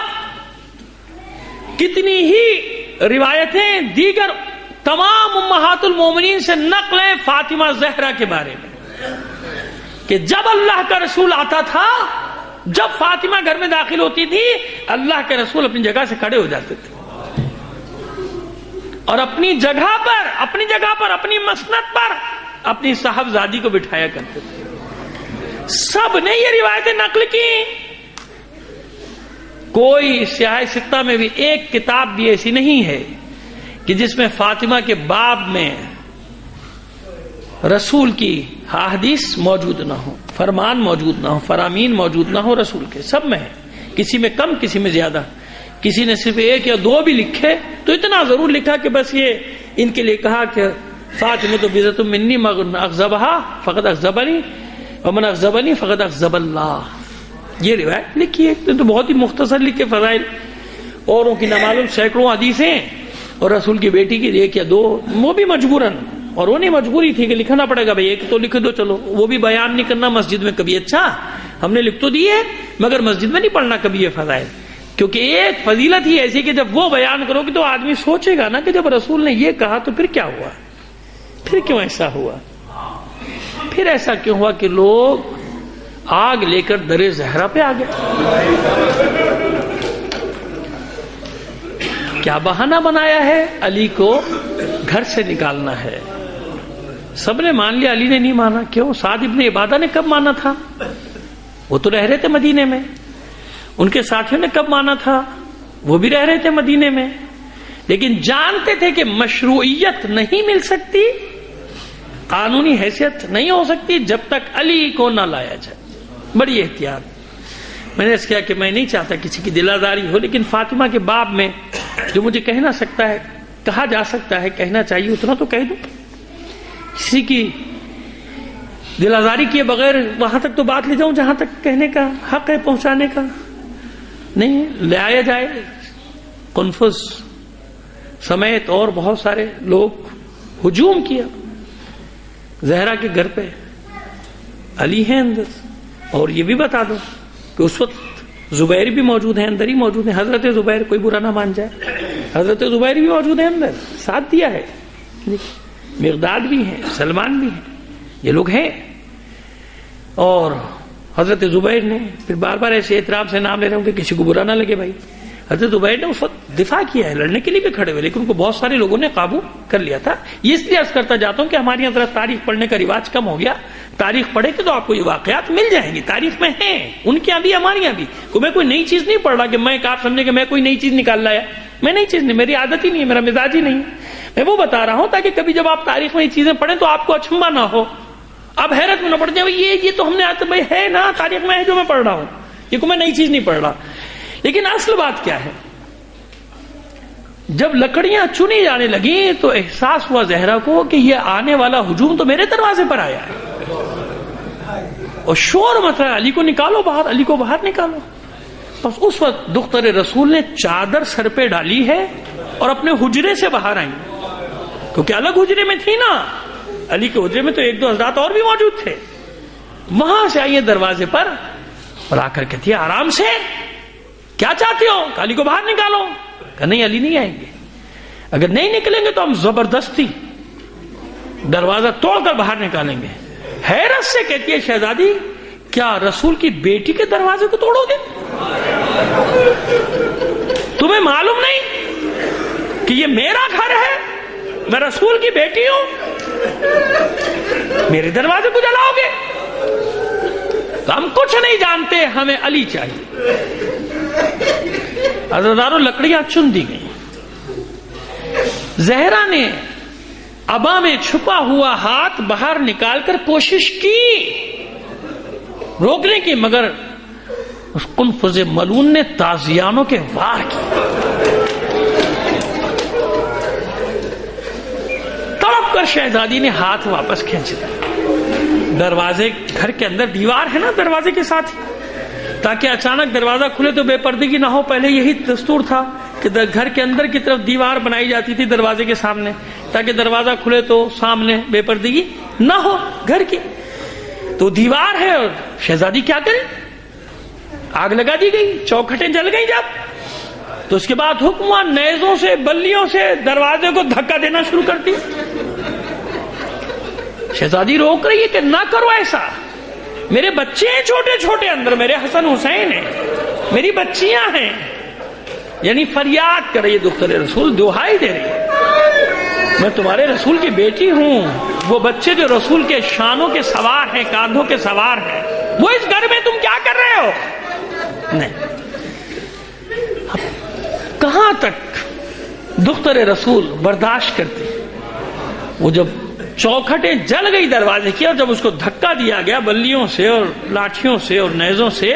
کتنی ہی روایتیں دیگر تمام امہات المومنین سے نقل ہے فاطمہ زہرا کے بارے میں کہ جب اللہ کا رسول آتا تھا، جب فاطمہ گھر میں داخل ہوتی تھی، اللہ کے رسول اپنی جگہ سے کھڑے ہو جاتے تھے اور اپنی جگہ پر اپنی مسند پر اپنی صاحبزادی کو بٹھایا کرتے تھے. سب نے یہ روایتیں نقل کی. کوئی سیاہ ستہ میں بھی ایک کتاب بھی ایسی نہیں ہے کہ جس میں فاطمہ کے باب میں رسول کی احادیث موجود نہ ہو، فرمان موجود نہ ہو، فرامین موجود نہ ہو رسول کے. سب میں ہے، کسی میں کم کسی میں زیادہ. کسی نے صرف 1 یا 2 بھی لکھے تو اتنا ضرور لکھا کہ بس یہ ان کے لیے کہا کہ فاطمہ تو بذات منی من اغضبها فقد اغضبنی ومن اغضبنی فقد اغضب اللہ. یہ روایت لکھی ہے تو بہت ہی مختصر لکھے فضائل، اوروں کی نہ معلوم سینکڑوں حدیثیں، اور رسول کی بیٹی کی 1 یا 2، وہ بھی مجبوراً، اور وہ نہیں مجبوری تھی کہ لکھنا پڑے گا بھائی 1 تو لکھ دو چلو، وہ بھی بیان نہیں کرنا مسجد میں کبھی. اچھا ہم نے لکھ تو دیے مگر مسجد میں نہیں پڑھنا کبھی یہ فضائل، کیونکہ ایک فضیلت ہی ایسی کہ جب وہ بیان کرو گے تو آدمی سوچے گا نا کہ جب رسول نے یہ کہا تو پھر کیا ہوا، پھر کیوں ایسا ہوا، پھر ایسا کیوں ہوا کہ لوگ آگ لے کر در زہرا پہ آ گئے. کیا بہانہ بنایا ہے؟ علی کو گھر سے نکالنا ہے. سب نے مان لیا، علی نے نہیں مانا. کیوں؟ سعد ابن عبادہ نے کب مانا تھا؟ وہ تو رہ رہے تھے مدینے میں. ان کے ساتھیوں نے کب مانا تھا؟ وہ بھی رہ رہے تھے مدینے میں. لیکن جانتے تھے کہ مشروعیت نہیں مل سکتی، قانونی حیثیت نہیں ہو سکتی جب تک علی کو نہ لایا جائے. بڑی احتیاط. میں نے اس کیا کہ میں نہیں چاہتا کسی کی دل آزاری ہو، لیکن فاطمہ کے باب میں جو مجھے کہنا سکتا ہے، کہا جا سکتا ہے، کہنا چاہیے اتنا تو کہہ دوں. کسی کی دل آزاری کیے بغیر وہاں تک تو بات لے جاؤں جہاں تک کہنے کا حق ہے پہنچانے کا نہیں لے آیا جائے. قنفذ سمیت اور بہت سارے لوگ ہجوم کیا زہرا کے گھر پہ. علی ہیں اندر، اور یہ بھی بتا دو کہ اس وقت زبیر بھی موجود ہیں، اندر ہی موجود ہیں. حضرت زبیر، کوئی برا نہ مان جائے، حضرت زبیر بھی موجود ہیں اندر، ساتھ دیا ہے. مقداد بھی ہیں، سلمان بھی ہیں، یہ لوگ ہیں. اور حضرت زبیر نے پھر بار بار ایسے اعتراف سے نام لے رہے ہوں کہ کسی کو برا نہ لگے بھائی. حضرت زبیر نے اس وقت دفاع کیا ہے، لڑنے کے لیے بھی کھڑے ہوئے، لیکن ان کو بہت سارے لوگوں نے قابو کر لیا تھا. یہ اس لیے عرض کرتا جاتا ہوں کہ ہمارے یہاں ذرا تاریخ پڑھنے کا رواج کم ہو گیا. تاریخ پڑھے کہ تو آپ کو یہ واقعات مل جائیں گی، تاریخ میں ہیں، ان کے یہاں بھی ہمارے یہاں بھی. میں کوئی نئی چیز نہیں پڑھ رہا کہ میں آپ سمجھے کہ میں کوئی نئی چیز نکال لایا. میں نئی چیز نہیں، میری عادت ہی نہیں ہے، میرا مزاج ہی نہیں ہے. میں وہ بتا رہا ہوں تاکہ کبھی جب آپ تاریخ میں یہ چیزیں پڑھیں تو آپ کو اچنبھا نہ ہو، آپ حیرت میں نہ پڑ جائیں یہ تو ہم نے بھائی ہے نا تاریخ میں ہے جو میں پڑھ رہا ہوں، یہ کوئی میں نئی چیز نہیں پڑھ رہا. لیکن اصل بات کیا ہے؟ جب لکڑیاں چنی جانے لگیں تو احساس ہوا زہرا کو کہ یہ آنے والا ہجوم تو میرے دروازے پر آیا ہے، اور شور مچ رہا ہے، علی کو نکالو باہر، علی کو باہر نکالو. بس اس وقت دختر رسول نے چادر سر پہ ڈالی ہے اور اپنے حجرے سے باہر آئیں، کیونکہ الگ حجرے میں تھی نا. علی کے حجرے میں تو 1-2 حضرات اور بھی موجود تھے. وہاں سے آئیے دروازے پر اور آ کر کہتی ہے آرام سے، کیا چاہتے ہو؟ کہ علی کو باہر نکالو. کہ نہیں، علی نہیں آئیں گے، اگر نہیں نکلیں گے تو ہم زبردستی دروازہ توڑ کر باہر نکالیں گے. حیرت سے کہتی ہے شہزادی کیا رسول کی بیٹی کے دروازے کو توڑو گے؟ تمہیں معلوم نہیں کہ یہ میرا گھر ہے، میں رسول کی بیٹی ہوں، میرے دروازے کو جلاؤ گے؟ ہم کچھ نہیں جانتے، ہمیں علی چاہیے. ہزاروں لکڑیاں چن دی گئیں. زہرا نے ابا میں چھپا ہوا ہاتھ باہر نکال کر کوشش کی روکنے کی، مگر اس قنفذ ملعون نے تازیانوں کے وار کی. تڑپ کر شہزادی نے ہاتھ واپس کھینچ لیا. دروازے گھر کے اندر دیوار ہے نا دروازے کے ساتھ، تاکہ اچانک دروازہ کھلے تو بے پردگی نہ ہو. پہلے یہی دستور تھا کہ گھر کے اندر کی طرف دیوار بنائی جاتی تھی دروازے کے سامنے، تاکہ دروازہ کھلے تو سامنے بے پردگی نہ ہو گھر کی. تو دیوار ہے اور شہزادی کیا کرے؟ آگ لگا دی گئی، چوکھٹیں جل گئی جب، تو اس کے بعد حکم ہوا نیزوں سے بلیوں سے دروازے کو دھکا دینا شروع کر دیا۔ شہزادی روک رہی ہے کہ نہ کرو ایسا، میرے بچے ہیں چھوٹے چھوٹے اندر، میرے حسن حسین ہیں، میری بچیاں ہیں، یعنی فریاد کر رہی ہے دختر رسول، دعائی دے رہی ہے، میں تمہارے رسول کی بیٹی ہوں، وہ بچے جو رسول کے شانوں کے سوار ہیں، کاندھوں کے سوار ہیں، وہ اس گھر میں تم کیا کر رہے ہو؟ نہیں، کہاں تک دختر رسول برداشت کرتی؟ وہ جب چوکھٹیں جل گئی دروازے کی اور جب اس کو دھکا دیا گیا بلیوں سے اور لاٹھیوں سے اور نیزوں سے،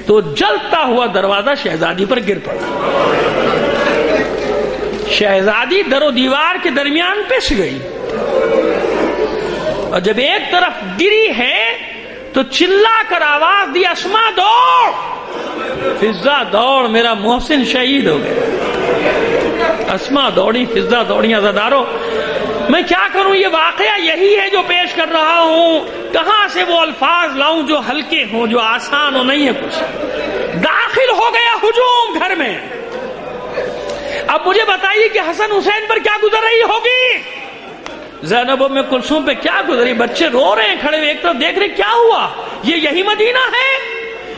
تو جلتا ہوا دروازہ شہزادی پر گر پڑا۔ شہزادی در و دیوار کے درمیان پس گئی، اور جب ایک طرف گری ہے تو چلا کر آواز دی، اسما دوڑ، فضا دوڑ، میرا محسن شہید ہو گیا۔ اسما دوڑی، فضا دوڑی۔ عزادارو، میں کیا کروں؟ یہ واقعہ یہی ہے جو پیش کر رہا ہوں، کہاں سے وہ الفاظ لاؤں جو ہلکے ہوں، جو آسان ہو؟ نہیں ہے کچھ۔ داخل ہو گیا ہجوم گھر میں۔ اب مجھے بتائیے کہ حسن حسین پر کیا گزر رہی ہوگی؟ زینب ام کلثوم پہ کیا گزری؟ بچے رو رہے ہیں کھڑے ہوئے، ایک طرف دیکھ رہے کیا ہوا؟ یہ یہی مدینہ ہے؟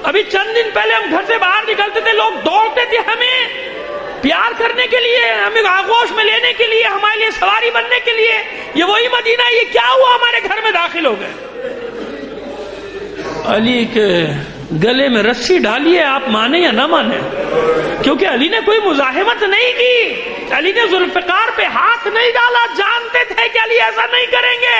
ابھی چند دن پہلے ہم گھر سے باہر نکلتے تھے، لوگ دوڑتے تھے ہمیں پیار کرنے کے لیے، ہمیں آغوش میں لینے کے لیے، ہمارے لیے سواری بننے کے لیے۔ یہ وہی مدینہ ہے؟ یہ کیا ہوا ہمارے گھر میں داخل ہو گئے؟ علی کے گلے میں رسی ڈالی ہے، آپ مانیں یا نہ مانیں، کیونکہ علی نے کوئی مزاحمت نہیں کی، علی نے ذوالفقار پہ ہاتھ نہیں ڈالا، جانتے تھے کہ علی ایسا نہیں کریں گے۔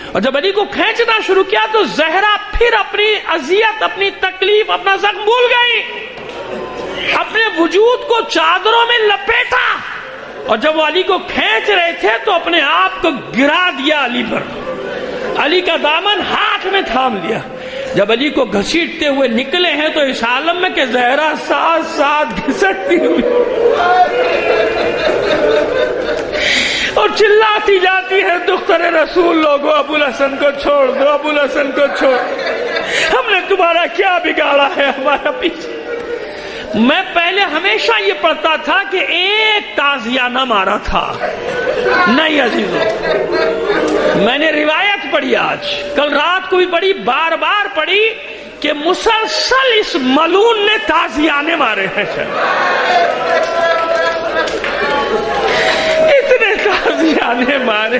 اور جب علی کو کھینچنا شروع کیا تو زہرا پھر اپنی اذیت، اپنی تکلیف، اپنا زخم بھول گئی، اپنے وجود کو چادروں میں لپیٹا، اور جب وہ علی کو کھینچ رہے تھے تو اپنے آپ کو گرا دیا علی پر، علی کا دامن ہاتھ میں تھام لیا۔ جب علی کو گھسیٹتے ہوئے نکلے ہیں تو اس عالم میں کہ زہرا ساتھ ساتھ گھسٹتی ہوئی اور چلاتی جاتی ہے، دختر رسول لوگو ابو الحسن کو چھوڑ دو، ابو الحسن کو چھوڑ، ہم نے تمہارا کیا بگاڑا ہے ہمارا پیچھے۔ میں پہلے ہمیشہ یہ پڑھتا تھا کہ ایک تعزیہ نہ مارا تھا، نہیں عزیزو، میں نے روایت پڑھی، آج کل رات کو بھی پڑھی، بار بار پڑھی کہ مسلسل اس ملعون نے تعزیانے مارے ہیں، اتنے تعزیانے مارے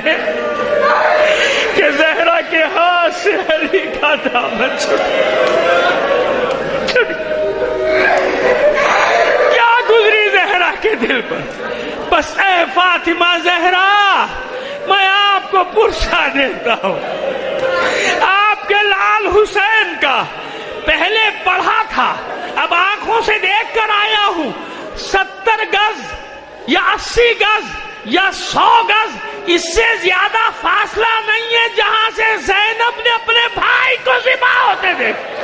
کہ زہرا کے ہاتھ سے علی کا دامن چھوٹ۔ کیا گزری زہرا کے دل پر؟ بس اے فاطمہ زہرا، میں آپ کو پرسہ دیتا ہوں، آپ کے لال حسین کا پہلے پڑھا تھا، اب آنکھوں سے دیکھ کر آیا ہوں، 70 گز یا 80 گز یا 100 گز، اس سے زیادہ فاصلہ نہیں ہے جہاں سے زینب نے اپنے بھائی کو ذبح ہوتے دیکھا۔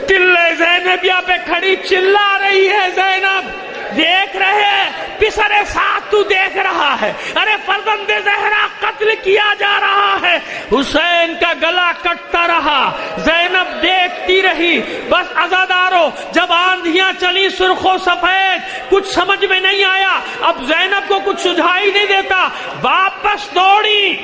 تلے زینبیہ پہ کھڑی چلا رہی ہے، زینب دیکھ رہے، پسرے ساتھ تو دیکھ رہا ہے، ارے فرزند زہرا قتل کیا جا رہا ہے، حسین کا گلا کٹتا رہا، زینب دیکھتی رہی۔ بس عزادارو، جب آندھیاں چلی سرخ و سفید، کچھ سمجھ میں نہیں آیا، اب زینب کو کچھ سجھائی نہیں دیتا، واپس دوڑی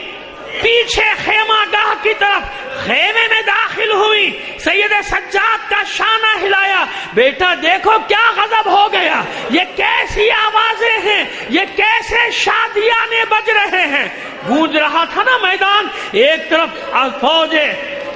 پیچھے خیمہ گاہ کی طرف، خیمے میں داخل ہوئی، سید سجاد کا شانہ ہلایا، بیٹا دیکھو کیا غضب ہو گیا، یہ کیسی آوازیں ہیں، یہ کیسے شادیانے بج رہے ہیں۔ گونج رہا تھا نا میدان، ایک طرف فوج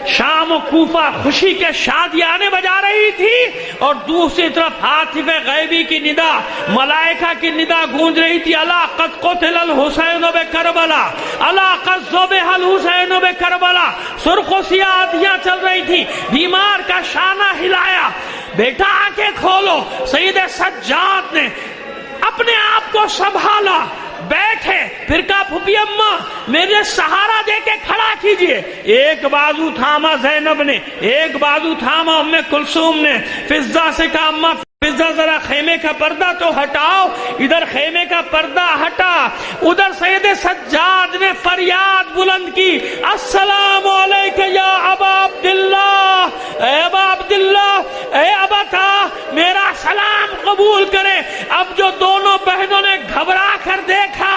شام و کوفہ خوشی کے شادیانے بجا رہی تھی، اور دوسری طرف حاطف غیبی کی ندا، ملائکہ کی ندا گونج رہی تھی، الا قد قتل الحسین بکربلا، الا قد ذبح الحسین بکربلا۔ سرخ و سیاہ آندھیاں چل رہی تھی، بیمار کا شانہ ہلایا، بیٹا آنکھیں کھولو۔ سید سجاد نے اپنے آپ کو سنبھالا، بیٹھے، پھر کہا پھوپھی اماں میرے سہارا دے کے کھڑا کیجئے۔ ایک بازو تھاما زینب نے، ایک بازو تھاما ام کلثوم نے، فضا سے کہا اماں مرزا ذرا خیمے کا پردہ تو ہٹاؤ. ادھر خیمے کا پردہ ہٹا. ادھر سید سجاد نے فریاد بلند کی, السلام علیکہ یا ابا عبداللہ, اے ابا عبداللہ, اے ابتا, میرا سلام قبول کرے. اب جو دونوں بہنوں نے گھبرا کر دیکھا,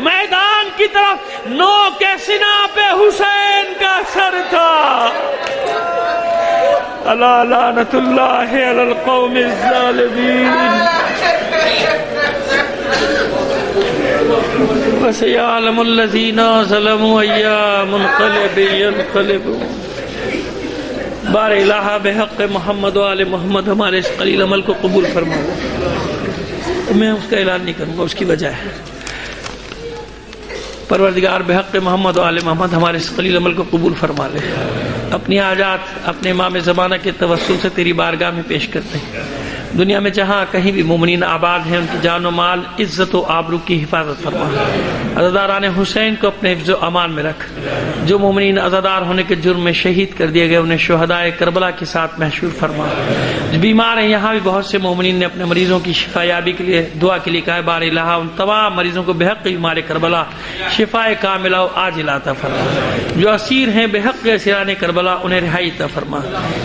میدان کی طرف نو کے سنا پہ حسین کا سر تھا. الا لعنت اللہ علی القوم الظالمین. وسيعلم الذين ظلموا أي منقلب ينقلبون. بار الہ بحق محمد و آل محمد ہمارے اس قلیل عمل کو قبول فرما. میں اس کا اعلان نہیں کروں گا, اس کی وجہ ہے پروردگار بحق محمد و آل محمد ہمارے اس قلیل عمل کو قبول فرما لے. اپنی حاجات اپنے امام زمانہ کے توسل سے تیری بارگاہ میں پیش کرتے ہیں. دنیا میں جہاں کہیں بھی مومنین آباد ہیں, ان کی جان و مال, عزت و آبرو کی حفاظت فرما. عزاداران حسین کو اپنے حفظ و امان میں رکھ. جو مومنین عزادار ہونے کے جرم میں شہید کر دیے گئے, انہیں شہدائے کربلا کے ساتھ محشور فرما. جو بیمار ہیں, یہاں بھی بہت سے مومنین نے اپنے مریضوں کی شفا یابی کے لیے دعا کے لیے کہا, بار الہ ان تمام مریضوں کو بحق بیمار کربلا شفائے کاملہ و عاجلہ عطا فرما. جو اسیر ہیں بحق اسیران کربلا, انہیں رہائی عطا فرما.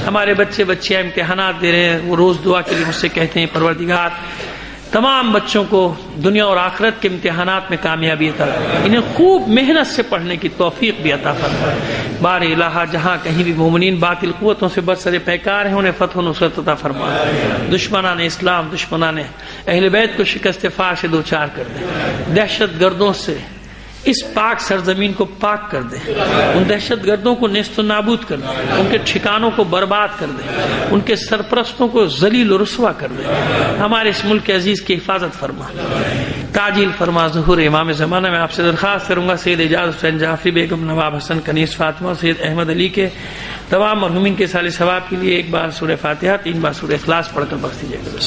ہمارے بچے بچیاں امتحانات دے رہے ہیں, وہ روز دعا کے لیے سے کہتے ہیں, پروردگار تمام بچوں کو دنیا اور آخرت کے امتحانات میں کامیابی عطا فرما. انہیں خوب محنت سے پڑھنے کی توفیق بھی عطا فرما. بار الہ جہاں کہیں بھی مومنین باطل قوتوں سے برسر پیکار ہیں, انہیں فتح و نصرت عطا فرما. دشمنان اسلام, دشمنان اہل بیت کو شکست فار سے دوچار کر دے. دہشت گردوں سے اس پاک سرزمین کو پاک کر دے. ان دہشت گردوں کو نیست و نابود کر دے. ان کے ٹھکانوں کو برباد کر دے. ان کے سرپرستوں کو ذلیل و رسوا کر دے. ہمارے اس ملک عزیز کی حفاظت فرما. تعجیل فرما ظہور امام زمانہ. میں آپ سے درخواست کروں گا سید اعجاز حسین جعفری بیگم, نواب حسن کنیز فاطمہ, سید احمد علی کے تمام مرحومین کے صالح ثواب کے لیے ایک بار سورہ فاتحہ, 3 بار سورہ اخلاص پڑھ کر بخش دیجیے گا.